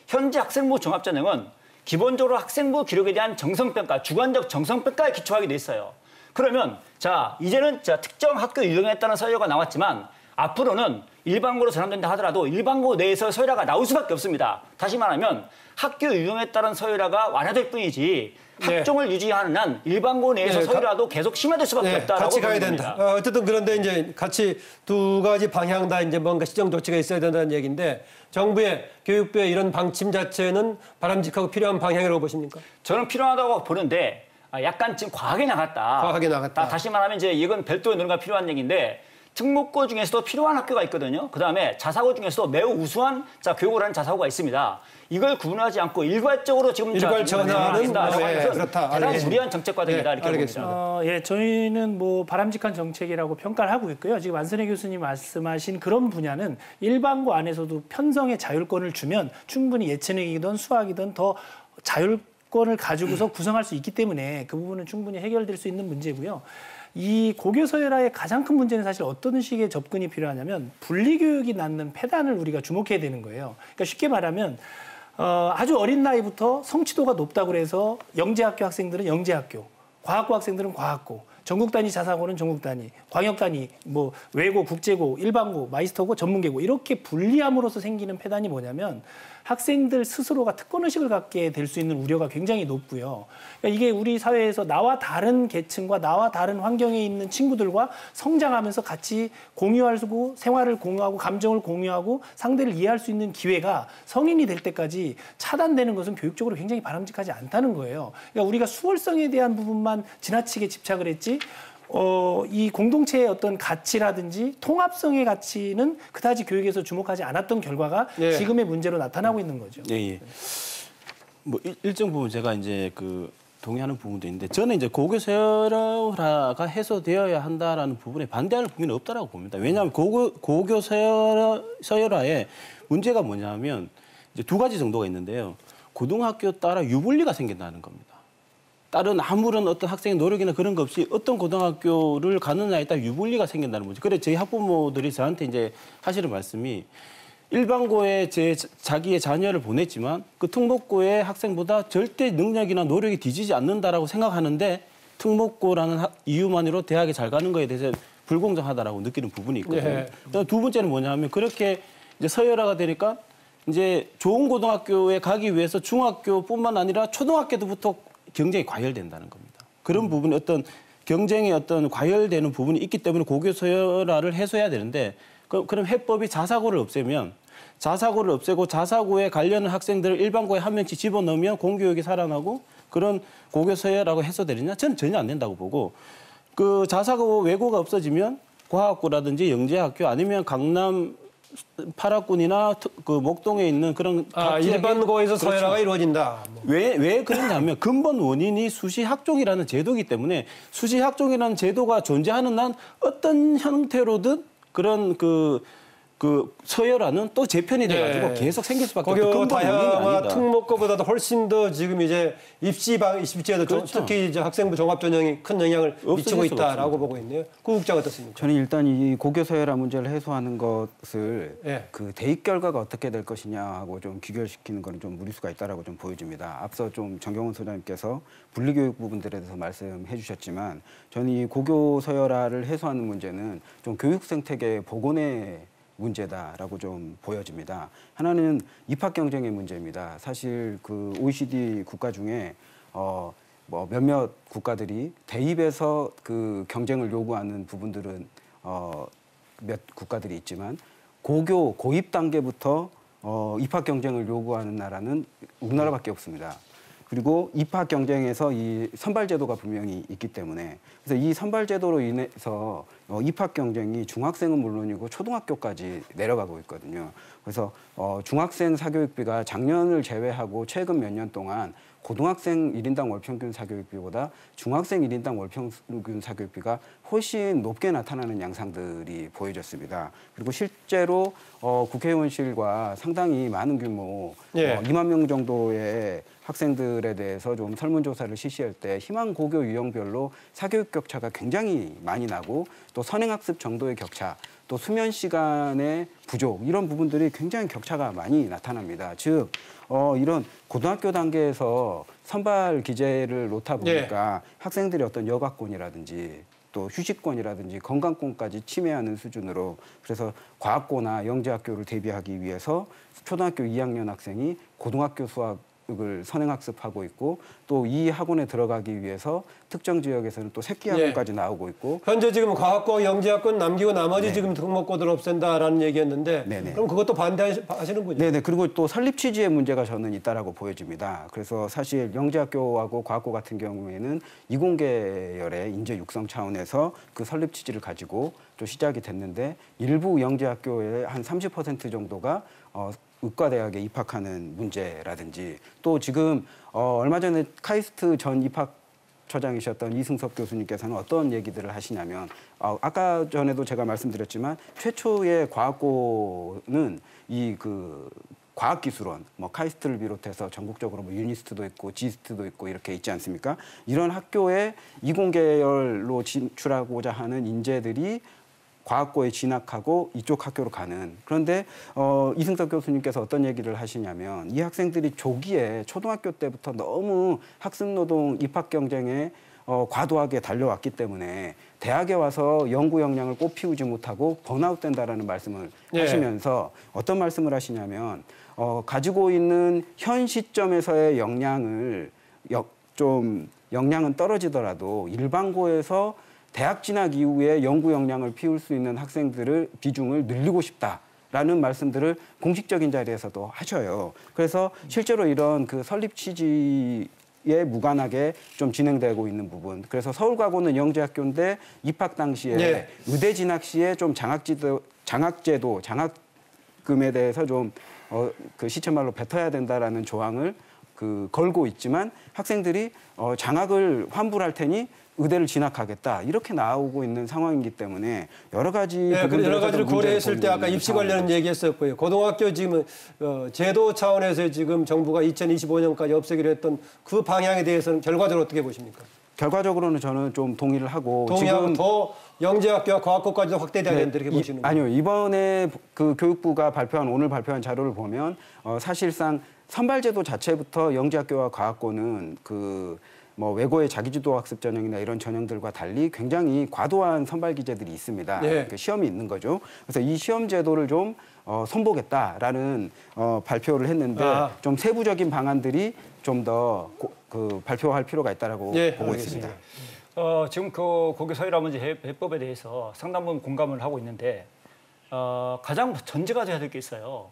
현재 학생부 종합전형은 기본적으로 학생부 기록에 대한 정성평가, 주관적 정성평가에 기초하게 돼 있어요. 그러면 이제는 특정 학교 유형에 따른 서열화가 나왔지만 앞으로는 일반고로 전환된다 하더라도 일반고 내에서 서열화가 나올 수밖에 없습니다. 다시 말하면 학교 유형에 따른 서열화가 완화될 뿐이지 학종을 유지하는 한 일반고 내에서 서열화도 계속 심화될 수밖에 없다라고 같이 가야 봅니다. 된다. 어쨌든 그런데 이제 같이 두 가지 방향 다 이제 뭔가 시정 조치가 있어야 된다는 얘기인데 정부의 교육부의 이런 방침 자체는 바람직하고 필요한 방향이라고 보십니까? 저는 필요하다고 보는데 약간 지금 과하게 나갔다. 과하게 나갔다. 다시 말하면 이제 이건 별도의 논의가 필요한 얘기인데 특목고 중에서도 필요한 학교가 있거든요. 그다음에 자사고 중에서도 매우 우수한 교육을 하는 자사고가 있습니다. 이걸 구분하지 않고 일괄적으로 지금 일괄 전환은 그렇다. 대단히 무리한 정책 과정이다 이렇게 봅니다. 저희는 바람직한 정책이라고 평가를 하고 있고요. 지금 안선혜 교수님 말씀하신 그런 분야는 일반고 안에서도 편성의 자율권을 주면 충분히 예체능이든 수학이든 더 자율권을 가지고서 구성할 수 있기 때문에 그 부분은 충분히 해결될 수 있는 문제고요. 이 고교 서열화의 가장 큰 문제는 사실 어떤 식의 접근이 필요하냐면 분리교육이 낳는 폐단을 우리가 주목해야 되는 거예요. 그러니까 쉽게 말하면 아주 어린 나이부터 성취도가 높다고 해서 영재학교 학생들은 영재학교, 과학고 학생들은 과학고, 전국 단위 자사고는 전국 단위, 광역 단위, 외고, 국제고, 일반고, 마이스터고, 전문계고 이렇게 분리함으로써 생기는 폐단이 뭐냐면 학생들 스스로가 특권의식을 갖게 될 수 있는 우려가 굉장히 높고요. 그러니까 이게 우리 사회에서 나와 다른 계층과 나와 다른 환경에 있는 친구들과 성장하면서 같이 공유하고 생활을 공유하고 감정을 공유하고 상대를 이해할 수 있는 기회가 성인이 될 때까지 차단되는 것은 교육적으로 굉장히 바람직하지 않다는 거예요. 그러니까 우리가 수월성에 대한 부분만 지나치게 집착을 했지 이 공동체의 어떤 가치라든지 통합성의 가치는 그다지 교육에서 주목하지 않았던 결과가 지금의 문제로 나타나고 있는 거죠. 예. 일정 부분 제가 이제 동의하는 부분도 있는데 저는 이제 고교 서열화가 해소되어야 한다라는 부분에 반대하는 국민은 없다라고 봅니다. 왜냐하면 고교 서열화의 문제가 뭐냐면 이제 두 가지 정도가 있는데요. 고등학교 따라 유불리가 생긴다는 겁니다. 다른 아무런 어떤 학생의 노력이나 그런 거 없이 어떤 고등학교를 가느냐에 따라 유불리가 생긴다는 거죠. 그래서 저희 학부모들이 저한테 이제 하시는 말씀이 일반고에 자기의 자녀를 보냈지만 그 특목고의 학생보다 절대 능력이나 노력이 뒤지지 않는다라고 생각하는데 특목고라는 이유만으로 대학에 잘 가는 거에 대해서 불공정하다라고 느끼는 부분이 있거든요. 예. 두 번째는 뭐냐면 그렇게 이제 서열화가 되니까 이제 좋은 고등학교에 가기 위해서 중학교뿐만 아니라 초등학교부터 경쟁이 과열된다는 겁니다. 그런 부분이 어떤 경쟁의 어떤 과열되는 부분이 있기 때문에 고교 서열화를 해소해야 되는데 그럼 해법이 자사고를 없애면 자사고를 없애고 자사고에 관련한 학생들을 일반고에 한 명씩 집어넣으면 공교육이 살아나고 그런 고교 서열화가 해소되느냐? 저는 전혀 안 된다고 보고 그 자사고 외고가 없어지면 과학고라든지 영재학교 아니면 강남 8학군이나 그 목동에 있는 그런 일반고에서 그렇죠. 서열화가 이루어진다. 왜 그러냐면 근본 원인이 수시학종이라는 제도이기 때문에 수시학종이라는 제도가 존재하는 한 어떤 형태로든 그런 그 서열화는 또 재편이 돼가지고 계속 생길 수밖에 없는 근본 원인이 아니다. 특목고보다도 훨씬 더 지금 이제 입시제도 그렇죠. 특히 이제 학생부 종합전형이 큰 영향을 미치고 있다라고 보고 있네요. 구 국장 어떻습니까? 저는 일단 이 고교 서열화 문제를 해소하는 것을 그 대입 결과가 어떻게 될 것이냐하고 좀 귀결시키는 건 좀 무리수가 있다라고 좀 보여집니다. 앞서 좀 정경훈 소장님께서 분리교육 부분들에 대해서 말씀해 주셨지만 저는 이 고교 서열화를 해소하는 문제는 좀 교육 생태계 복원의 문제다라고 좀 보여집니다. 하나는 입학 경쟁의 문제입니다. 사실 그 OECD 국가 중에 뭐 몇몇 국가들이 대입에서 그 경쟁을 요구하는 부분들은 몇 국가들이 있지만 고입 단계부터 입학 경쟁을 요구하는 나라는 우리나라밖에 없습니다. 그리고 입학 경쟁에서 이 선발 제도가 분명히 있기 때문에 그래서 이 선발 제도로 인해서 입학 경쟁이 중학생은 물론이고 초등학교까지 내려가고 있거든요. 그래서 중학생 사교육비가 작년을 제외하고 최근 몇 년 동안 고등학생 1인당 월평균 사교육비보다 중학생 1인당 월평균 사교육비가 훨씬 높게 나타나는 양상들이 보여졌습니다. 그리고 실제로 국회의원실과 상당히 많은 규모 2만 명 정도의 학생들에 대해서 좀 설문조사를 실시할 때 희망 고교 유형별로 사교육 격차가 굉장히 많이 나고 또 선행학습 정도의 격차 또 수면 시간의 부족 이런 부분들이 굉장히 격차가 많이 나타납니다. 즉 이런 고등학교 단계에서 선발 기제를 놓다 보니까 학생들이 어떤 여가권이라든지 또 휴식권이라든지 건강권까지 침해하는 수준으로 그래서 과학고나 영재학교를 대비하기 위해서 초등학교 2학년 학생이 고등학교 수학을 선행학습하고 있고 또 이 학원에 들어가기 위해서 특정 지역에서는 또 새끼 학원까지 나오고 있고 현재 지금 과학고, 영재학권 남기고 나머지 지금 특목고들 없앤다라는 얘기였는데 그럼 그것도 반대하시는군요. 네네. 그리고 또 설립 취지의 문제가 저는 있다라고 보여집니다. 그래서 사실 영재학교하고 과학고 같은 경우에는 이공계열의 인재 육성 차원에서 그 설립 취지를 가지고 또 시작이 됐는데 일부 영재학교의 한 30% 정도가 의과대학에 입학하는 문제라든지 또 지금 얼마 전에 카이스트 전 입학처장이셨던 이승섭 교수님께서는 어떤 얘기들을 하시냐면 아까 전에도 제가 말씀드렸지만 최초의 과학고는 이 그 과학기술원, 뭐 카이스트를 비롯해서 전국적으로 뭐 유니스트도 있고 지스트도 있고 이렇게 있지 않습니까? 이런 학교에 이공계열로 진출하고자 하는 인재들이 과학고에 진학하고 이쪽 학교로 가는. 그런데 이승섭 교수님께서 어떤 얘기를 하시냐면 이 학생들이 조기에 초등학교 때부터 너무 학습노동 입학 경쟁에 과도하게 달려왔기 때문에 대학에 와서 연구 역량을 꽃피우지 못하고 번아웃 된다라는 말씀을 하시면서 어떤 말씀을 하시냐면 가지고 있는 현 시점에서의 역량은 떨어지더라도 일반고에서 대학 진학 이후에 연구 역량을 피울 수 있는 학생들을 비중을 늘리고 싶다라는 말씀들을 공식적인 자리에서도 하셔요. 그래서 실제로 이런 그 설립 취지에 무관하게 좀 진행되고 있는 부분. 그래서 서울과고는 영재학교인데 입학 당시에 의대 진학 시에 좀 장학제도, 장학금에 대해서 좀 그 시체말로 뱉어야 된다라는 조항을 걸고 있지만 학생들이 장학을 환불할 테니 의대를 진학하겠다 이렇게 나오고 있는 상황이기 때문에 여러 가지를 고려했을 때 아까 입시 관련 얘기했었고요. 고등학교 지금 제도 차원에서 지금 정부가 2025년까지 없애기로 했던 그 방향에 대해서는 결과적으로 어떻게 보십니까? 결과적으로는 저는 좀 동의를 하고 동의하고 지금 더 영재학교와 과학고까지도 확대돼야 된다 이렇게 보시는 거예요? 아니요. 이번에 그 교육부가 오늘 발표한 자료를 보면 사실상 선발제도 자체부터 영재학교와 과학고는 뭐 외고의 자기주도 학습 전형이나 이런 전형들과 달리 굉장히 과도한 선발 기제들이 있습니다. 네. 그 시험이 있는 거죠. 그래서 이 시험 제도를 좀 손보겠다라는 발표를 했는데 좀 세부적인 방안들이 좀 더 발표할 필요가 있다라고 보고 있습니다. 지금 그 고교 서열화 문제 해법에 대해서 상당 부분 공감을 하고 있는데 가장 전제가 돼야 될 게 있어요.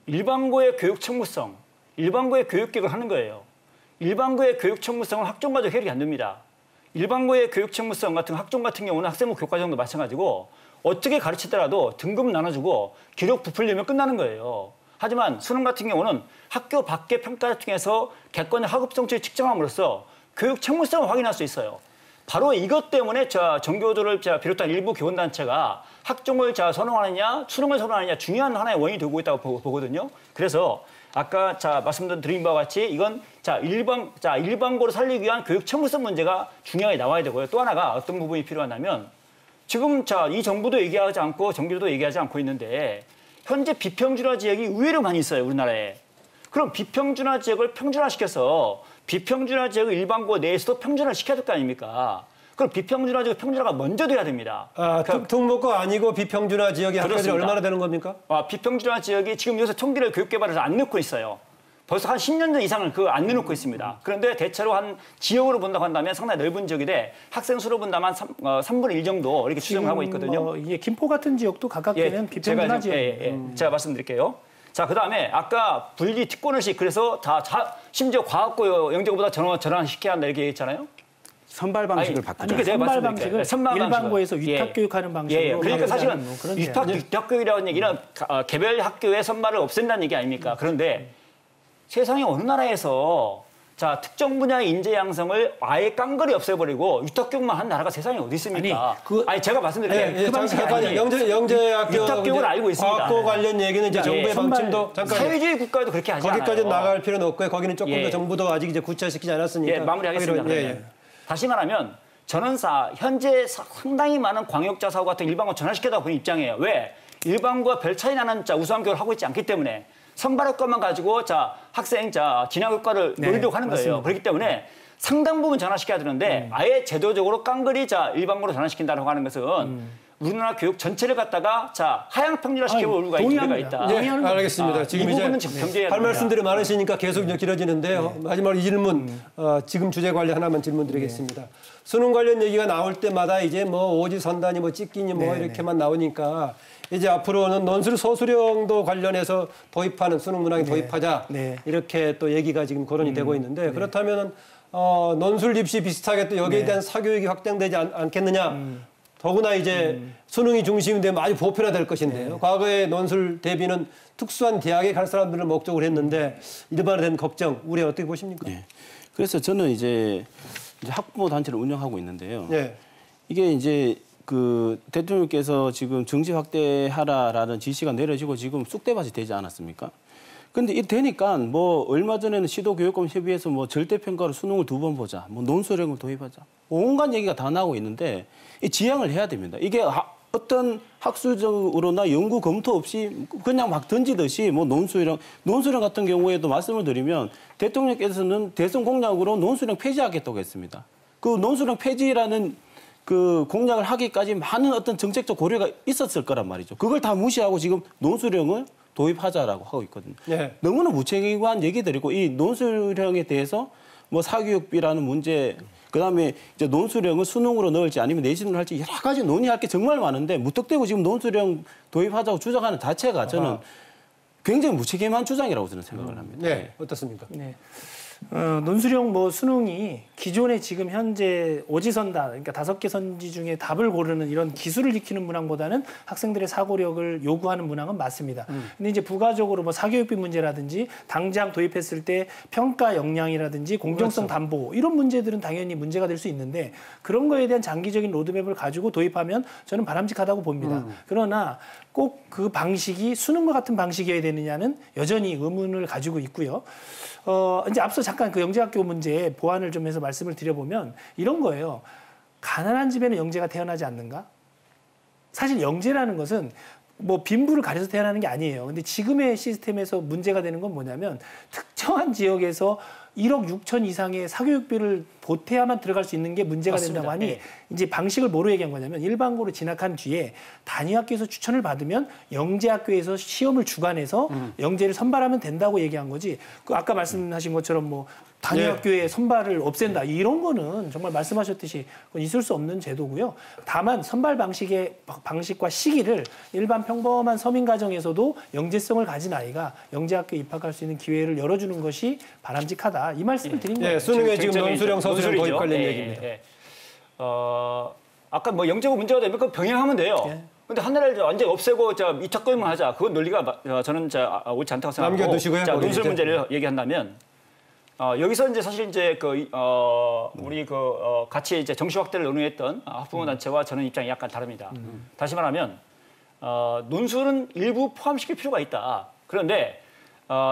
일반고의 교육 책무성, 일반고의 교육 계획을 하는 거예요. 일반고의 교육 책무성은 학종과정 해결이 안 됩니다. 일반고의 교육 책무성 같은 학종 같은 경우는 학생부 교과정도 마찬가지고 어떻게 가르치더라도 등급 나눠주고 기록 부풀리면 끝나는 거예요. 하지만 수능 같은 경우는 학교 밖의 평가를 통해서 객관적 학업 성취를 측정함으로써 교육 책무성을 확인할 수 있어요. 바로 이것 때문에 전교조를 비롯한 일부 교원단체가 학종을 선호하느냐 수능을 선호하느냐 중요한 하나의 원인이 되고 있다고 보거든요. 그래서 아까 말씀드린 바와 같이 이건 일반고를 살리기 위한 교육 책무성 문제가 중요하게 나와야 되고요. 또 하나가 어떤 부분이 필요하냐면 지금 이 정부도 얘기하지 않고 전교조도 얘기하지 않고 있는데 현재 비평준화 지역이 의외로 많이 있어요, 우리나라에. 그럼 비평준화 지역을 평준화시켜서 비평준화 지역을 일반고 내에서도 평준화를 시켜야 될 거 아닙니까? 그럼 비평준화 지역 평준화가 먼저 돼야 됩니다. 특목고 아니고 비평준화 지역의 학교들이 얼마나 되는 겁니까? 비평준화 지역이 지금 요새 통계를 교육개발에서 안 넣고 있어요. 벌써 한 10년 전 이상을 안 내놓고 있습니다. 그런데 대체로 한 지역으로 본다고 한다면 상당히 넓은 지역인데 학생 수로 본다면 3분의 1 정도 이렇게 추정하고 있거든요. 이게 김포 같은 지역도 가깝게는 비평준화 지역. 제가 말씀드릴게요. 자, 그다음에 아까 분리 특권의식 그래서 심지어 과학고 영재고보다 전환시켜야 한다 이렇게 얘기했잖아요. 선발 방식을 바꾸자. 선발 방식을 일반고에서 위탁 교육하는 방식으로. 그러니까 사실은 위탁 교육이라는 얘기는 개별 학교의 선발을 없앤다는 얘기 아닙니까? 그런데 세상에 어느 나라에서 특정 분야의 인재 양성을 아예 깡그리 없애버리고 위탁교육만 한 나라가 세상에 어디 있습니까? 아니 제가 말씀드릴게요. 그 방식이 아니에요. 영재학교 위탁교육을 알고 있습니다. 과학고 관련 얘기는 이제 정부의 방침도 잠깐 사회주의 국가에도 그렇게 하지 않아요. 거기까지 나갈 필요는 없고요. 거기는 조금 더 정부도 아직 이제 구체화시키지 않았으니까. 마무리하겠습니다. 다시 말하면 저는 현재 상당히 많은 광역자 사고 같은 일반고 전환시켜다 보는 입장이에요. 왜? 일반고와 별 차이 나는 우수한 교육을 하고 있지 않기 때문에 선발효과만 가지고 학생 진학효과를 노리려고 하는 거예요. 맞습니다. 그렇기 때문에 상당 부분 전환시켜야 되는데 아예 제도적으로 깡그리 일반고로 전환시킨다고 하는 것은 우리나라 교육 전체를 갖다가 하향 평준화시켜볼 의미가 있다. 네, 알겠습니다. 지금 이제 할 말씀들이 많으시니까 계속 길어지는데요. 마지막으로 이 질문, 지금 주제 관련 하나만 질문 드리겠습니다. 수능 관련 얘기가 나올 때마다 이제 오지선단이 찍기니 이렇게만 나오니까 이제 앞으로는 논술 소수령도 관련해서 도입하는 수능 문항에 도입하자 이렇게 또 얘기가 지금 거론이 되고 있는데 그렇다면 논술 입시 비슷하게 또 여기에 대한 사교육이 확장되지 않겠느냐. 더구나 이제 수능이 중심이 되면 아주 보편화될 것인데요. 과거에 논술 대비는 특수한 대학에 갈 사람들을 목적으로 했는데 일반화된 걱정, 우려 어떻게 보십니까? 그래서 저는 이제 학부모 단체를 운영하고 있는데요. 네. 이게 이제 대통령께서 지금 정시 확대하라라는 지시가 내려지고 지금 쑥대밭이 되지 않았습니까? 근데 이 되니까 얼마 전에는 시도교육검협의회에서 절대평가로 수능을 2번 보자, 논술형을 도입하자, 온갖 얘기가 다 나오고 있는데 이 지양을 해야 됩니다. 이게 어떤 학술적으로나 연구 검토 없이 그냥 막 던지듯이 논술형 같은 경우에도 말씀을 드리면 대통령께서는 대선 공약으로 논술형 폐지하겠다고 했습니다. 그 논술형 폐지라는 공약을 하기까지 많은 어떤 정책적 고려가 있었을 거란 말이죠. 그걸 다 무시하고 지금 논술형을 도입하자라고 하고 있거든요. 너무나 무책임한 얘기들이고 이 논술형에 대해서 사교육비라는 문제, 그다음에 이제 논술형을 수능으로 넣을지 아니면 내신으로 할지 여러 가지 논의할 게 정말 많은데 무턱대고 지금 논술형 도입하자고 주장하는 자체가 저는 굉장히 무책임한 주장이라고 저는 생각을 합니다. 네, 어떻습니까? 네. 논술형 수능이 기존에 지금 현재 오지선다, 그러니까 5개 선지 중에 답을 고르는 이런 기술을 익히는 문항보다는 학생들의 사고력을 요구하는 문항은 맞습니다. 근데 이제 부가적으로 사교육비 문제라든지 당장 도입했을 때 평가 역량이라든지 공정성 담보 이런 문제들은 당연히 문제가 될 수 있는데 그런 거에 대한 장기적인 로드맵을 가지고 도입하면 저는 바람직하다고 봅니다. 그러나 꼭 그 방식이 수능과 같은 방식이어야 되느냐는 여전히 의문을 가지고 있고요. 이제 앞서 잠깐 그 영재학교 문제 보완을 좀 해서 말씀을 드려보면 이런 거예요. 가난한 집에는 영재가 태어나지 않는가? 사실 영재라는 것은 뭐 빈부를 가려서 태어나는 게 아니에요. 근데 지금의 시스템에서 문제가 되는 건 뭐냐면 특정한 지역에서 1억 6천 이상의 사교육비를 보태야만 들어갈 수 있는 게 문제가 맞습니다. 된다고 하니 네. 이제 방식을 뭐로 얘기한 거냐면 일반고로 진학한 뒤에 단위학교에서 추천을 받으면 영재학교에서 시험을 주관해서 영재를 선발하면 된다고 얘기한 거지. 그 아까 말씀하신 것처럼 뭐 단위학교의 선발을 없앤다 이런 거는 정말 말씀하셨듯이 그건 있을 수 없는 제도고요. 다만 선발 방식과 시기를 일반 평범한 서민 가정에서도 영재성을 가진 아이가 영재학교에 입학할 수 있는 기회를 열어주는 것이 바람직하다 이 말씀을 드린 거예요. 수능에 지금 논술형 서술형 논술이죠. 도입 관련 예, 얘기입니다. 예. 아까 뭐 영재고 문제가 되면 그 병행하면 돼요. 예. 근데 하나를 완전히 없애고 이착금을 하자. 그건 논리가 저는 옳지 않다고 생각하고. 남겨두시고요. 자, 우리 논술 이제. 문제를 얘기한다면 여기서 이제 사실 이제 우리 같이 이제 정시 확대를 논의했던 학부모 단체와 저는 입장이 약간 다릅니다. 다시 말하면 논술은 일부 포함시킬 필요가 있다. 그런데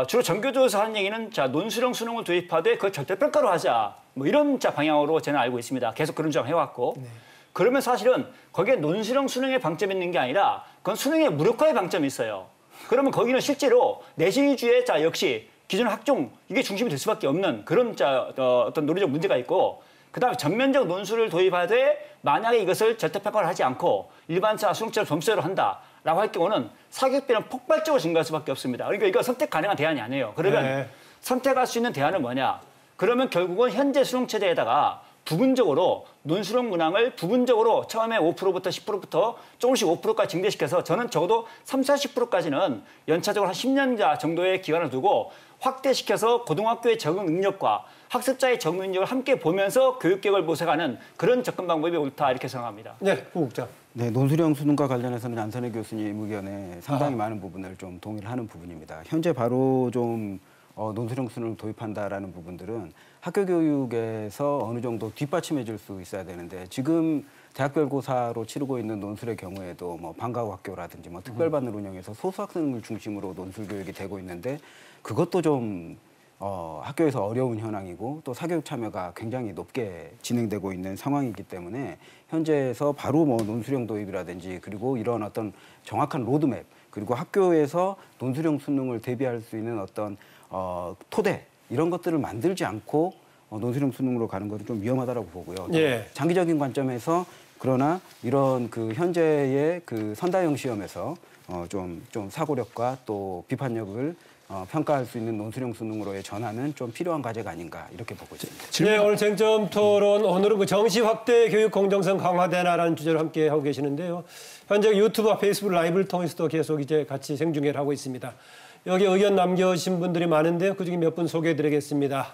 주로 전교조에서 하는 얘기는 자 논술형 수능을 도입하되 그걸 절대평가로 하자. 뭐 이런 방향으로 저는 알고 있습니다. 계속 그런 주장 해왔고. 네. 그러면 사실은 거기에 논술형 수능의 방점이 있는 게 아니라 그건 수능의 무력화의 방점이 있어요. 그러면 거기는 실제로 내신 위주의 역시 기존 학종 이게 중심이 될 수밖에 없는 그런 어떤 논리적 문제가 있고 그다음에 전면적 논술을 도입하되 만약에 이것을 절대평가를 하지 않고 일반차 수능처럼 점수제로 한다라고 할 경우는 사교육비는 폭발적으로 증가할 수밖에 없습니다. 그러니까 이거 선택 가능한 대안이 아니에요. 그러면 선택할 수 있는 대안은 뭐냐? 그러면 결국은 현재 수능 체제에다가 부분적으로 논술형 문항을 부분적으로 처음에 5%부터 10%부터 조금씩 5%까지 증대시켜서 저는 적어도 30, 40%까지는 연차적으로 한 10년 정도의 기간을 두고 확대시켜서 고등학교의 적응 능력과 학습자의 적응 능력을 함께 보면서 교육계획을 모색하는 그런 접근 방법이 옳다 이렇게 생각합니다. 네, 후국장. 네, 논술형 수능과 관련해서는 안선혜 교수님 의견에 상당히 많은 부분을 좀 동의를 하는 부분입니다. 현재 바로 좀 논술형 수능을 도입한다라는 부분들은 학교 교육에서 어느 정도 뒷받침해 줄 수 있어야 되는데 지금 대학별고사로 치르고 있는 논술의 경우에도 뭐 방과후학교라든지 뭐 특별반을 운영해서 소수학생을 중심으로 논술 교육이 되고 있는데 그것도 좀 학교에서 어려운 현황이고 또 사교육 참여가 굉장히 높게 진행되고 있는 상황이기 때문에 현재에서 바로 뭐 논술형 도입이라든지 그리고 이런 어떤 정확한 로드맵 그리고 학교에서 논술형 수능을 대비할 수 있는 어떤 토대 이런 것들을 만들지 않고 논술형 수능으로 가는 것은 좀 위험하다고 보고요. 예. 장기적인 관점에서 그러나 이런 그 현재의 그 선다형 시험에서 좀 사고력과 또 비판력을 평가할 수 있는 논술형 수능으로의 전환은 좀 필요한 과제가 아닌가 이렇게 보고 있습니다. 네, 오늘 쟁점 토론 오늘은 그 정시 확대 교육 공정성 강화되나라는 주제로 함께 하고 계시는데요. 현재 유튜브와 페이스북 라이브를 통해서도 계속 이제 같이 생중계를 하고 있습니다. 여기 의견 남겨주신 분들이 많은데요. 그중에 몇 분 소개해드리겠습니다.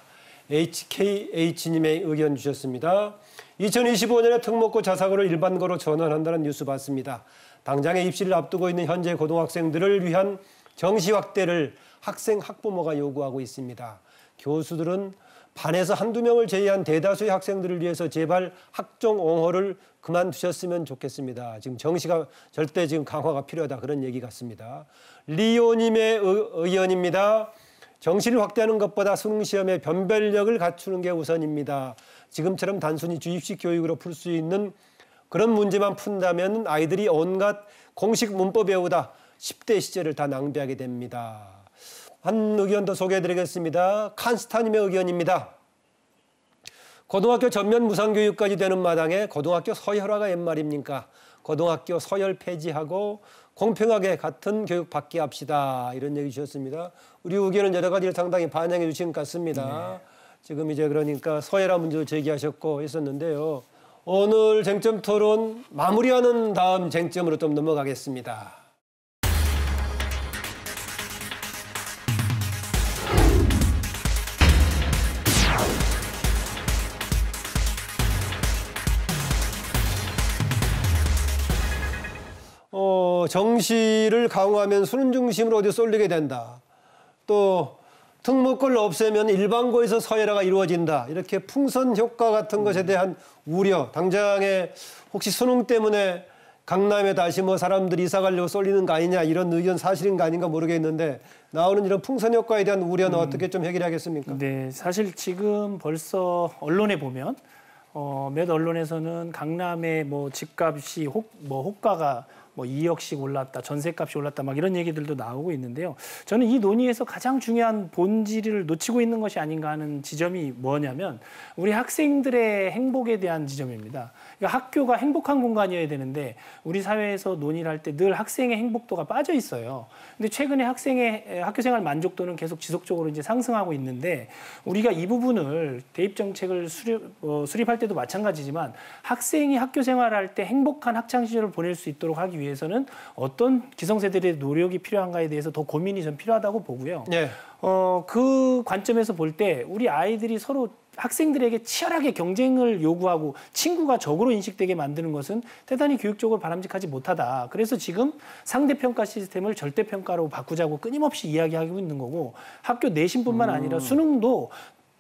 HKH님의 의견 주셨습니다. 2025년에 특목고 자사고를 일반고로 전환한다는 뉴스 봤습니다. 당장의 입시를 앞두고 있는 현재 고등학생들을 위한 정시 확대를 학생, 학부모가 요구하고 있습니다. 교수들은 반에서 한두 명을 제외한 대다수의 학생들을 위해서 제발 학종 옹호를 그만두셨으면 좋겠습니다. 지금 정시가 절대 지금 강화가 필요하다 그런 얘기 같습니다. 리오님의 의견입니다. 정시를 확대하는 것보다 수능시험의 변별력을 갖추는 게 우선입니다. 지금처럼 단순히 주입식 교육으로 풀 수 있는 그런 문제만 푼다면 아이들이 온갖 공식 문법 배우다 10대 시절을 다 낭비하게 됩니다. 한 의견 더 소개해드리겠습니다. 칸스타님의 의견입니다. 고등학교 전면 무상교육까지 되는 마당에 고등학교 서열화가 웬 말입니까? 고등학교 서열 폐지하고 공평하게 같은 교육 받게 합시다. 이런 얘기 주셨습니다. 우리 의견은 여러 가지를 상당히 반영해 주신 것 같습니다. 지금 이제 그러니까 서열화 문제도 제기하셨고 했었는데요. 오늘 쟁점 토론 마무리하는 다음 쟁점으로 좀 넘어가겠습니다. 정시를 강화하면 수능 중심으로 어디 쏠리게 된다. 또 특목고를 없애면 일반고에서 서열화가 이루어진다. 이렇게 풍선 효과 같은 것에 대한 우려, 당장에 혹시 수능 때문에 강남에 다시 뭐 사람들이 이사 가려고 쏠리는 거 아니냐 이런 의견 사실인가 아닌가 모르겠는데 나오는 이런 풍선 효과에 대한 우려는 어떻게 좀 해결하겠습니까? 네, 사실 지금 벌써 언론에 보면 몇 언론에서는 강남의 뭐 집값이 호가가 뭐 2억씩 올랐다, 전세값이 올랐다, 막 이런 얘기들도 나오고 있는데요. 저는 이 논의에서 가장 중요한 본질을 놓치고 있는 것이 아닌가 하는 지점이 뭐냐면 우리 학생들의 행복에 대한 지점입니다. 그러니까 학교가 행복한 공간이어야 되는데 우리 사회에서 논의를 할 때 늘 학생의 행복도가 빠져 있어요. 근데 최근에 학생의 학교생활 만족도는 계속 지속적으로 이제 상승하고 있는데 우리가 이 부분을 대입 정책을 수립할 때도 마찬가지지만 학생이 학교 생활할 때 행복한 학창 시절을 보낼 수 있도록 하기 위해서는 어떤 기성세대들의 노력이 필요한가에 대해서 더 고민이 좀 필요하다고 보고요. 네. 그 관점에서 볼 때 우리 아이들이 서로 학생들에게 치열하게 경쟁을 요구하고 친구가 적으로 인식되게 만드는 것은 대단히 교육적으로 바람직하지 못하다. 그래서 지금 상대평가 시스템을 절대평가로 바꾸자고 끊임없이 이야기하고 있는 거고 학교 내신뿐만 아니라 수능도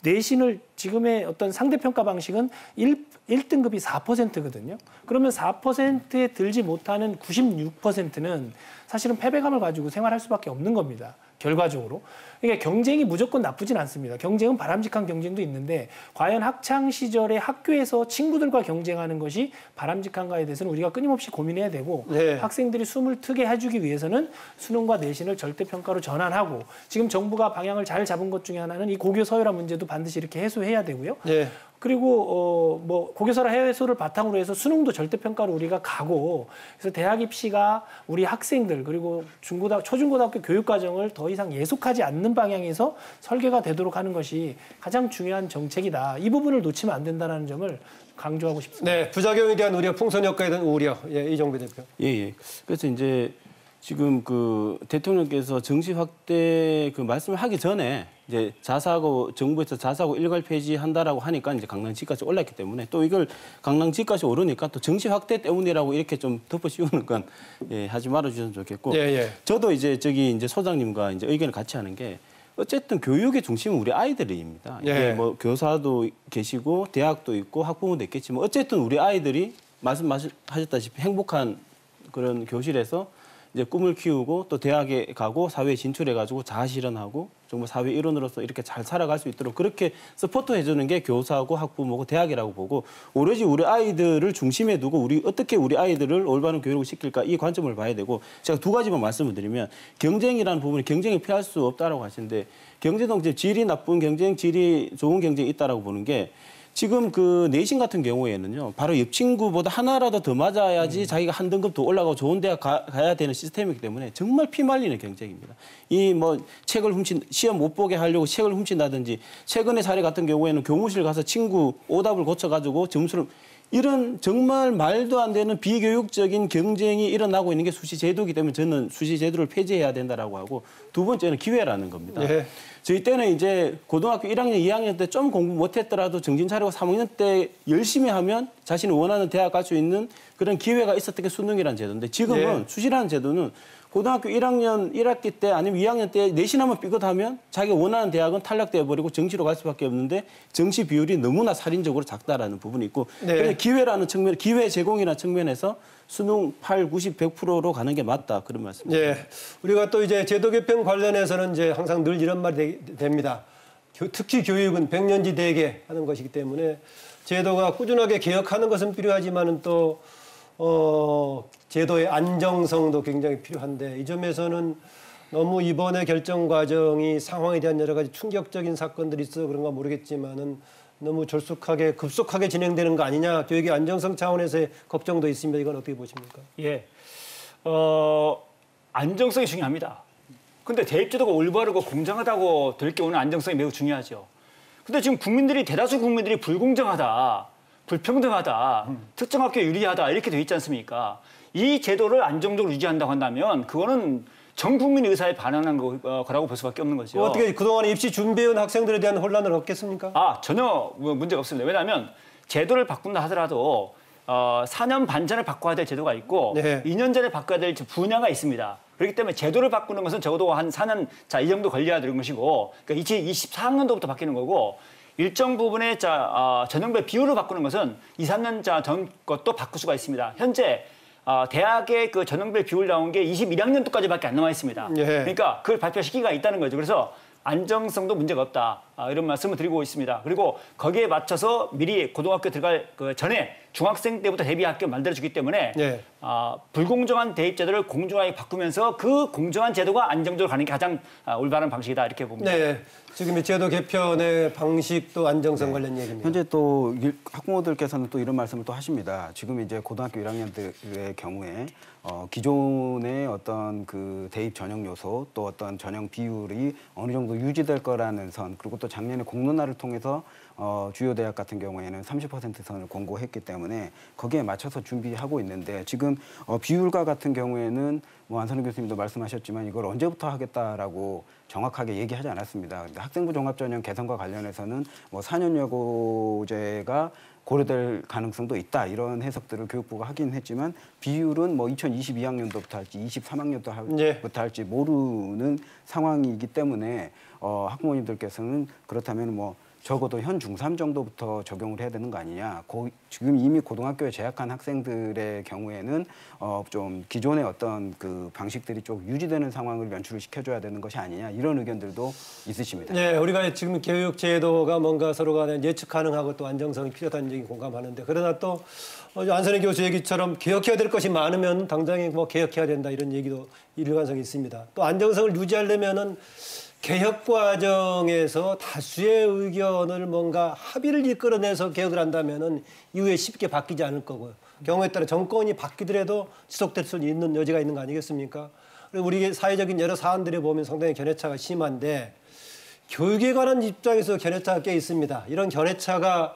내신을 지금의 어떤 상대평가 방식은 1등급이 4%거든요. 그러면 4%에 들지 못하는 96%는 사실은 패배감을 가지고 생활할 수밖에 없는 겁니다. 결과적으로. 그러니까 경쟁이 무조건 나쁘진 않습니다. 경쟁은 바람직한 경쟁도 있는데 과연 학창 시절에 학교에서 친구들과 경쟁하는 것이 바람직한가에 대해서는 우리가 끊임없이 고민해야 되고 네. 학생들이 숨을 트게 해주기 위해서는 수능과 내신을 절대평가로 전환하고 지금 정부가 방향을 잘 잡은 것 중에 하나는 이 고교 서열화 문제도 반드시 이렇게 해소해야 되고요. 네. 그리고 뭐 고교서라 해소를 바탕으로 해서 수능도 절대평가로 우리가 가고 그래서 대학 입시가 우리 학생들 그리고 초중고등학교 교육과정을 더 이상 예속하지 않는 방향에서 설계가 되도록 하는 것이 가장 중요한 정책이다. 이 부분을 놓치면 안 된다는 점을 강조하고 싶습니다. 네, 부작용에 대한 우려, 풍선 효과에 대한 우려. 예, 이종배 대표. 예. 그래서 이제 지금 그 대통령께서 정시 확대 그 말씀을 하기 전에 이제 정부에서 자사고 일괄 폐지한다라고 하니까 이제 강남집값이 올랐기 때문에 또 이걸 강남집값이 오르니까 또 정시 확대 때문이라고 이렇게 좀 덮어 씌우는 건 하지 말아 주셨으면 좋겠고. 예. 저도 이제 이제 소장님과 이제 의견을 같이 하는 게 어쨌든 교육의 중심은 우리 아이들입니다. 예. 이게 뭐 교사도 계시고 대학도 있고 학부모도 있겠지만 어쨌든 우리 아이들이 말씀하셨다시피 행복한 그런 교실에서 이제 꿈을 키우고 또 대학에 가고 사회에 진출해가지고 자아 실현하고 정말 사회 일원으로서 이렇게 잘 살아갈 수 있도록 그렇게 서포트해주는 게 교사고 학부모고 대학이라고 보고 오로지 우리 아이들을 중심에 두고 우리 어떻게 우리 아이들을 올바른 교육을 시킬까 이 관점을 봐야 되고 제가 두 가지만 말씀을 드리면 경쟁이라는 부분이 경쟁을 피할 수 없다라고 하시는데 경제도 질이 나쁜 경쟁, 질이 좋은 경쟁이 있다라고 보는 게 지금 그 내신 같은 경우에는요, 바로 옆 친구보다 하나라도 더 맞아야지 자기가 한 등급 더 올라가고 좋은 대학 가야 되는 시스템이기 때문에 정말 피말리는 경쟁입니다. 이 뭐 책을 시험 못 보게 하려고 책을 훔친다든지 최근의 사례 같은 경우에는 교무실 가서 친구 오답을 고쳐가지고 점수를 이런 정말 말도 안 되는 비교육적인 경쟁이 일어나고 있는 게 수시제도이기 때문에 저는 수시제도를 폐지해야 된다라고 하고 두 번째는 기회라는 겁니다. 예. 저희 때는 이제 고등학교 1학년, 2학년 때 좀 공부 못했더라도 정신 차리고 3학년 때 열심히 하면 자신이 원하는 대학 갈 수 있는 그런 기회가 있었던 게 수능이라는 제도인데 지금은 수시라는 제도는 고등학교 1학년 1학기 때 아니면 2학년 때 내신하면 삐끗하면 자기가 원하는 대학은 탈락되어버리고 정시로 갈 수밖에 없는데 정시 비율이 너무나 살인적으로 작다라는 부분이 있고 그래서 기회라는 측면, 기회 제공이라는 측면에서 수능 8, 90, 100%로 가는 게 맞다 그런 말씀입니다. 예, 우리가 또 이제 제도 개편 관련해서는 이제 항상 늘 이런 말이 됩니다. 특히 교육은 백년지 대계 하는 것이기 때문에 제도가 꾸준하게 개혁하는 것은 필요하지만은 또 제도의 안정성도 굉장히 필요한데 이 점에서는 너무 이번에 결정 과정이 상황에 대한 여러 가지 충격적인 사건들이 있어서 그런가 모르겠지만은 너무 급속하게 진행되는 거 아니냐 교육의 안정성 차원에서의 걱정도 있습니다. 이건 어떻게 보십니까? 예, 안정성이 중요합니다. 근데 대입제도가 올바르고 공정하다고 될 경우는 안정성이 매우 중요하죠. 근데 지금 대다수 국민들이 불공정하다, 불평등하다, 특정 학교에 유리하다 이렇게 돼 있지 않습니까? 이 제도를 안정적으로 유지한다고 한다면 그거는 전 국민 의사에 반영한 거라고 볼 수밖에 없는 거죠. 어떻게 그동안 입시 준비해온 학생들에 대한 혼란을 없겠습니까? 전혀 문제가 없습니다. 왜냐하면 제도를 바꾼다 하더라도 4년 반 전에 바꿔야 될 제도가 있고 2년 전에 바꿔야 될 분야가 있습니다. 그렇기 때문에 제도를 바꾸는 것은 적어도 한 4년, 이 정도 걸려야 되는 것이고 그러니까 2024학년도부터 바뀌는 거고 일정 부분의 전형별 비율을 바꾸는 것은 2, 3년 전 것도 바꿀 수가 있습니다. 현재 대학의 그 전형별 비율 나온 게 21학년도까지밖에 안 남아 있습니다. 예. 그러니까 그걸 발표 시기가 있다는 거죠. 그래서 안정성도 문제가 없다. 이런 말씀을 드리고 있습니다. 그리고 거기에 맞춰서 미리 고등학교 들어갈 그 전에 중학생 때부터 대비학교 만들어주기 때문에 예. 불공정한 대입 제도를 공정하게 바꾸면서 그 공정한 제도가 안정적으로 가는 게 가장 올바른 방식이다 이렇게 봅니다. 네. 지금 이 제도 개편의 방식도 안정성 관련 얘기입니다. 현재 또 학부모들께서는 또 이런 말씀을 또 하십니다. 지금 이제 고등학교 1학년들의 경우에 기존의 어떤 그 대입 전형 요소 또 어떤 전형 비율이 어느 정도 유지될 거라는 선, 그리고 또 작년에 공론화를 통해서 주요 대학 같은 경우에는 30% 선을 공고했기 때문에 거기에 맞춰서 준비하고 있는데, 지금 비율과 같은 경우에는 뭐 안선우 교수님도 말씀하셨지만 이걸 언제부터 하겠다라고 정확하게 얘기하지 않았습니다. 근데 학생부 종합전형 개선과 관련해서는 뭐 4년 여고제가 고려될 가능성도 있다, 이런 해석들을 교육부가 하긴 했지만 비율은 뭐 2022학년도부터 할지 23학년도부터 할지 모르는 상황이기 때문에 학부모님들께서는 그렇다면 뭐 적어도 현 중3 정도부터 적용을 해야 되는 거 아니냐. 지금 이미 고등학교에 재학한 학생들의 경우에는 좀 기존의 어떤 그 방식들이 좀 유지되는 상황을 연출을 시켜줘야 되는 것이 아니냐, 이런 의견들도 있으십니다. 네, 우리가 지금 교육 제도가 뭔가 서로 간에 예측 가능하고 또 안정성이 필요하다는 얘기 공감하는데, 그러나 또 안선희 교수 얘기처럼 개혁해야 될 것이 많으면 당장에 뭐 개혁해야 된다, 이런 얘기도 일관성이 있습니다. 또 안정성을 유지하려면은 개혁 과정에서 다수의 의견을 뭔가 합의를 이끌어내서 개혁을 한다면은 이후에 쉽게 바뀌지 않을 거고요. 경우에 따라 정권이 바뀌더라도 지속될 수 있는 여지가 있는 거 아니겠습니까? 그리고 우리 사회적인 여러 사안들을 보면 상당히 견해차가 심한데, 교육에 관한 입장에서 견해차가 꽤 있습니다. 이런 견해차가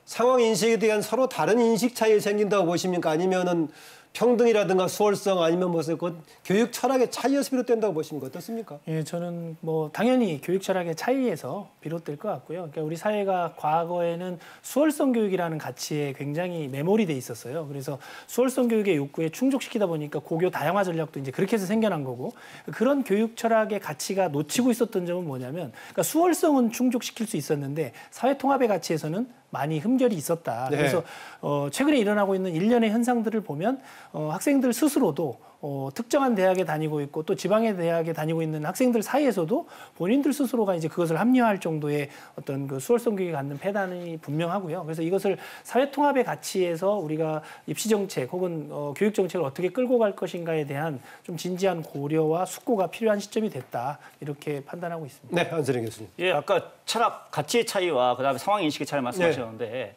상황 인식에 대한 서로 다른 인식 차이가 생긴다고 보십니까? 아니면은 평등이라든가 수월성, 아니면 무슨 교육 철학의 차이에서 비롯된다고 보십니까? 어떻습니까? 예, 저는 뭐 당연히 교육 철학의 차이에서 비롯될 것 같고요. 그러니까 우리 사회가 과거에는 수월성 교육이라는 가치에 굉장히 매몰이 돼 있었어요. 그래서 수월성 교육의 욕구에 충족시키다 보니까 고교 다양화 전략도 이제 그렇게 해서 생겨난 거고, 그런 교육 철학의 가치가 놓치고 있었던 점은 뭐냐면, 그러니까 수월성은 충족시킬 수 있었는데 사회 통합의 가치에서는 많이 흠결이 있었다. 네. 그래서 최근에 일어나고 있는 일련의 현상들을 보면 학생들 스스로도 특정한 대학에 다니고 있고 또 지방의 대학에 다니고 있는 학생들 사이에서도 본인들 스스로가 이제 그것을 합리화할 정도의 어떤 그 수월성 교육이 갖는 폐단이 분명하고요. 그래서 이것을 사회 통합의 가치에서 우리가 입시 정책 혹은 교육 정책을 어떻게 끌고 갈 것인가에 대한 좀 진지한 고려와 숙고가 필요한 시점이 됐다, 이렇게 판단하고 있습니다. 네, 안선희 교수님. 예, 아까 철학 가치의 차이와 그다음에 상황 인식의 차이를 말씀하셨는데,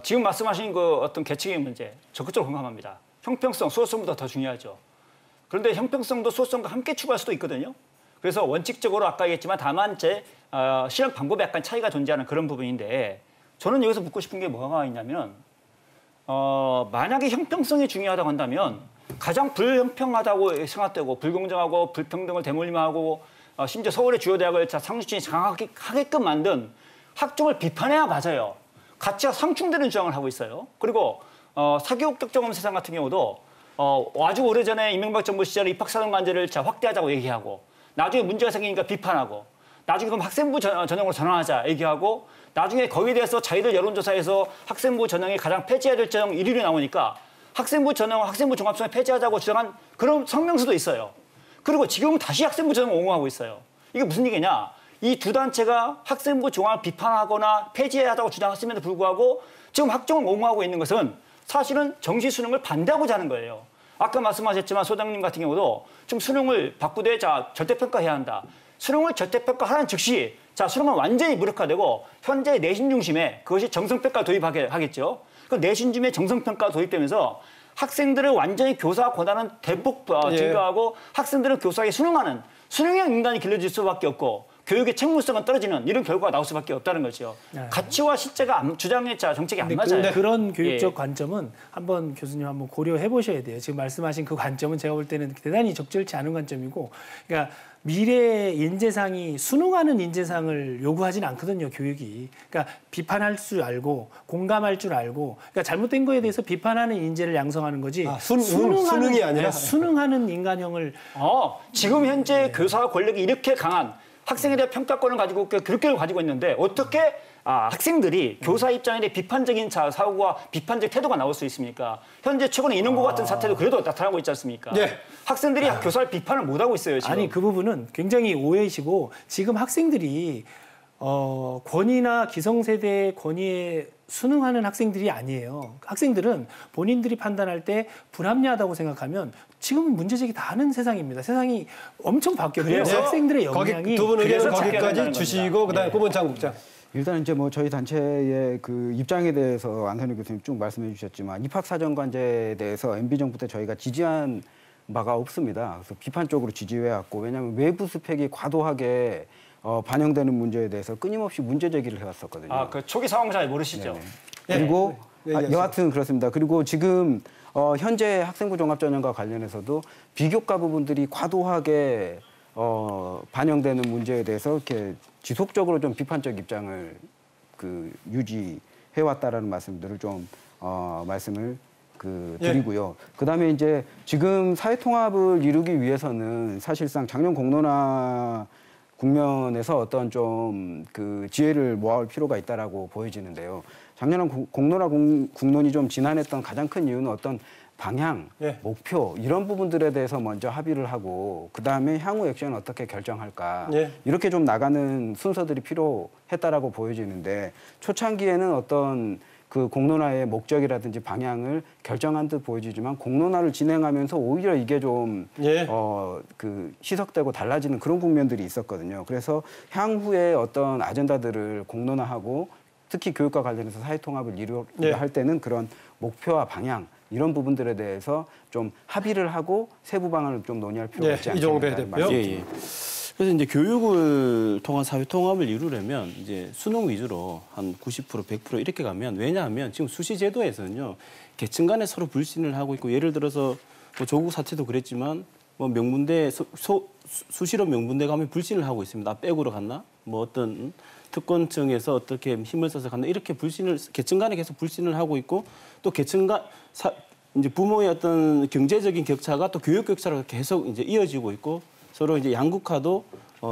지금 말씀하신 그 어떤 계층의 문제 적극적으로 공감합니다. 형평성, 수월성보다 더 중요하죠. 그런데 형평성도 수월성과 함께 추구할 수도 있거든요. 그래서 원칙적으로 아까 얘기했지만 다만 실현 방법에 약간 차이가 존재하는 그런 부분인데, 저는 여기서 묻고 싶은 게 뭐가 있냐면, 만약에 형평성이 중요하다고 한다면 가장 불형평하다고 생각되고 불공정하고 불평등을 대물림하고 심지어 서울의 주요 대학을 상수층이 장악하게끔 만든 학종을 비판해야 맞아요. 가치가 상충되는 주장을 하고 있어요. 그리고 사교육 득점업 세상 같은 경우도 아주 오래전에 이명박 정부 시절에 입학사정관제를 확대하자고 얘기하고, 나중에 문제가 생기니까 비판하고, 나중에 그럼 학생부 전형으로 전환하자 얘기하고, 나중에 거기에 대해서 자기들 여론조사에서 학생부 전형이 가장 폐지해야 될 전형 1위로 나오니까 학생부 전형, 학생부 종합성을 폐지하자고 주장한 그런 성명서도 있어요. 그리고 지금은 다시 학생부 전형을 옹호하고 있어요. 이게 무슨 얘기냐? 이 두 단체가 학생부 종합을 비판하거나 폐지해야 하자고 주장했음에도 불구하고 지금 학종을 옹호하고 있는 것은 사실은 정시 수능을 반대하고자 하는 거예요. 아까 말씀하셨지만 소장님 같은 경우도 지금 수능을 바꾸되 절대평가해야 한다. 수능을 절대평가하는 즉시 수능은 완전히 무력화되고 현재 내신 중심에 그것이 정성평가 도입하게 하겠죠. 그 내신 중심에 정성평가 도입되면서 학생들을 완전히 교사 권한은 대폭 증가하고 학생들은 교사에게 수능형 인간이 길러질 수밖에 없고 교육의 책무성은 떨어지는 이런 결과가 나올 수밖에 없다는 거죠. 가치와 실제가 주장의 정책이 안 맞아요. 그런 교육적 관점은 한번 교수님 한번 고려해 보셔야 돼요. 지금 말씀하신 그 관점은 제가 볼 때는 대단히 적절치 않은 관점이고, 그러니까 미래의 인재상이 수능하는 인재상을 요구하지는 않거든요, 교육이. 그러니까 비판할 줄 알고 공감할 줄 알고, 그러니까 잘못된 거에 대해서 비판하는 인재를 양성하는 거지. 수능이 아니라 수능하는 인간형을. 지금 현재 교사 권력이 이렇게 강한 학생에 대한 평가권을 가지고 교육을 가지고 있는데 어떻게 학생들이 교사 입장에 대해 비판적인 사고가 비판적 태도가 나올 수 있습니까? 현재 최근에 인원고 같은 사태도 그래도 나타나고 있지 않습니까? 네. 학생들이 교사를 비판을 못하고 있어요, 지금. 아니, 그 부분은 굉장히 오해이시고 지금 학생들이 권위나 기성세대의 권위에 순응하는 학생들이 아니에요. 학생들은 본인들이 판단할 때 불합리하다고 생각하면 지금은 문제제기 다 하는 세상입니다. 세상이 엄청 바뀌었고요. 그래서 학생들의 영향이 두 분 의견은 그래서 거기까지 주시고 그다음에 고문창 국장. 일단 이제 뭐 저희 단체의 그 입장에 대해서 안선희 교수님 쭉 말씀해 주셨지만 입학사정관제에 대해서 MB 정부 때 저희가 지지한 바가 없습니다. 그래서 비판적으로 지지해 왔고, 왜냐하면 외부 스펙이 과도하게 반영되는 문제에 대해서 끊임없이 문제 제기를 해왔었거든요. 그 초기 상황 잘 모르시죠? 그리고 여하튼 그렇습니다. 그리고 지금 현재 학생부 종합전형과 관련해서도 비교과 부분들이 과도하게 반영되는 문제에 대해서 이렇게 지속적으로 좀 비판적 입장을 유지해 왔다라는 말씀들을 좀 말씀을 드리고요. 그다음에 이제 지금 사회통합을 이루기 위해서는 사실상 작년 공론화 국면에서 어떤 좀 지혜를 모아올 필요가 있다라고 보여지는데요. 작년에 공론화 국론이 좀 지난했던 가장 큰 이유는 어떤 방향, 목표 이런 부분들에 대해서 먼저 합의를 하고 그다음에 향후 액션을 어떻게 결정할까 이렇게 좀 나가는 순서들이 필요했다라고 보여지는데 초창기에는 어떤 그 공론화의 목적이라든지 방향을 결정한 듯 보여지지만 공론화를 진행하면서 오히려 이게 좀 희석되고 달라지는 그런 국면들이 있었거든요. 그래서 향후에 어떤 아젠다들을 공론화하고 특히 교육과 관련해서 사회통합을 이루려 할 때는 그런 목표와 방향 이런 부분들에 대해서 좀 합의를 하고 세부 방안을 좀 논의할 필요가 있지 않겠습니까? 그래서 이제 교육을 통한 사회 통합을 이루려면 이제 수능 위주로 한 90%, 100% 이렇게 가면, 왜냐하면 지금 수시 제도에서는요 계층 간에 서로 불신을 하고 있고, 예를 들어서 뭐 조국 사태도 그랬지만 뭐 명문대 수시로 명문대 가면 불신을 하고 있습니다. 나 백으로 갔나? 뭐 어떤 특권층에서 어떻게 힘을 써서 갔나? 이렇게 불신을 계층 간에 계속 불신을 하고 있고, 또 계층 간 이제 부모의 어떤 경제적인 격차가 또 교육 격차로 계속 이제 이어지고 있고, 서로 이제 양극화도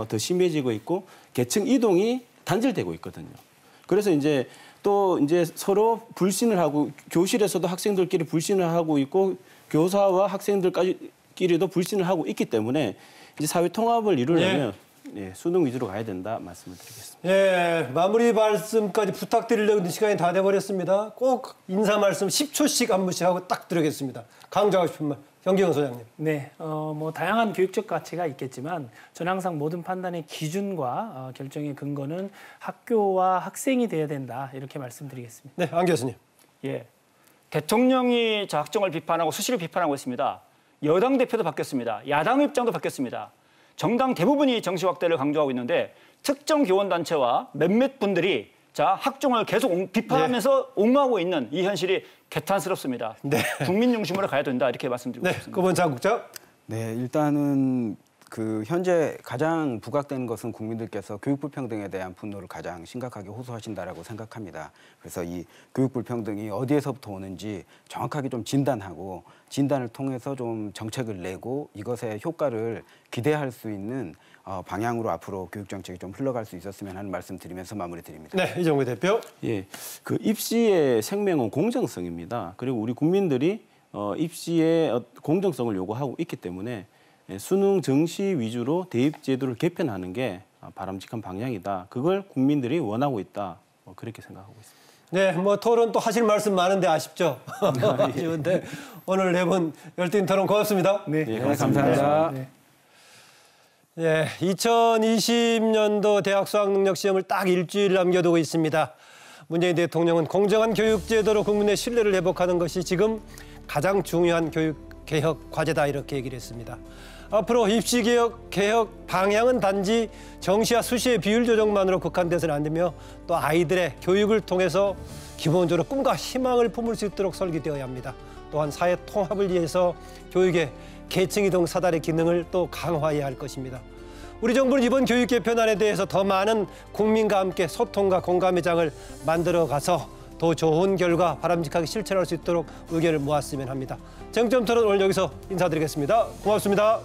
더 심해지고 있고, 계층 이동이 단절되고 있거든요. 그래서 이제 또 이제 서로 불신을 하고, 교실에서도 학생들끼리 불신을 하고 있고, 교사와 학생들끼리도 불신을 하고 있기 때문에 이제 사회 통합을 이루려면 수능 위주로 가야 된다 말씀을 드리겠습니다. 마무리 말씀까지 부탁드리려는 시간이 다 돼버렸습니다. 꼭 인사 말씀 10초씩 한 분씩 하고 딱 드리겠습니다. 강조하고 싶은 말. 정기영 소장님. 네, 뭐 다양한 교육적 가치가 있겠지만 저는 항상 모든 판단의 기준과 결정의 근거는 학교와 학생이 돼야 된다 이렇게 말씀드리겠습니다. 네, 안 교수님. 대통령이 학종을 비판하고 수시를 비판하고 있습니다. 여당 대표도 바뀌었습니다. 야당 입장도 바뀌었습니다. 정당 대부분이 정시 확대를 강조하고 있는데 특정 교원단체와 몇몇 분들이 학종을 계속 비판하면서 옹호하고 있는 이 현실이 개탄스럽습니다. 국민 중심으로 가야 된다 이렇게 말씀드리고 싶습니다. 고문창 국장. 네, 일단은 현재 가장 부각되는 것은 국민들께서 교육 불평등에 대한 분노를 가장 심각하게 호소하신다라고 생각합니다. 그래서 이 교육 불평등이 어디에서부터 오는지 정확하게 좀 진단하고 진단을 통해서 좀 정책을 내고 이것의 효과를 기대할 수 있는 방향으로 앞으로 교육 정책이 좀 흘러갈 수 있었으면 하는 말씀 드리면서 마무리드립니다. 네, 이정구 대표. 그 입시의 생명은 공정성입니다. 그리고 우리 국민들이 입시의 공정성을 요구하고 있기 때문에 수능 정시 위주로 대입 제도를 개편하는 게 바람직한 방향이다. 그걸 국민들이 원하고 있다. 그렇게 생각하고 있습니다. 네, 뭐 토론 또 하실 말씀 많은데 아쉽죠? 아쉬운데 오늘 네 분 열띤 토론 고맙습니다. 네, 감사합니다. 2020년도 대학 수학능력시험을 딱 일주일 남겨두고 있습니다. 문재인 대통령은 공정한 교육제도로 국민의 신뢰를 회복하는 것이 지금 가장 중요한 교육개혁 과제다 이렇게 얘기를 했습니다. 앞으로 입시개혁 방향은 단지 정시와 수시의 비율 조정만으로 국한돼서는 안 되며 또 아이들의 교육을 통해서 기본적으로 꿈과 희망을 품을 수 있도록 설계되어야 합니다. 또한 사회 통합을 위해서 교육의 계층이동 사다리 기능을 또 강화해야 할 것입니다. 우리 정부는 이번 교육 개편안에 대해서 더 많은 국민과 함께 소통과 공감의 장을 만들어가서 더 좋은 결과 바람직하게 실천할 수 있도록 의견을 모았으면 합니다. 쟁점 토론 오늘 여기서 인사드리겠습니다. 고맙습니다.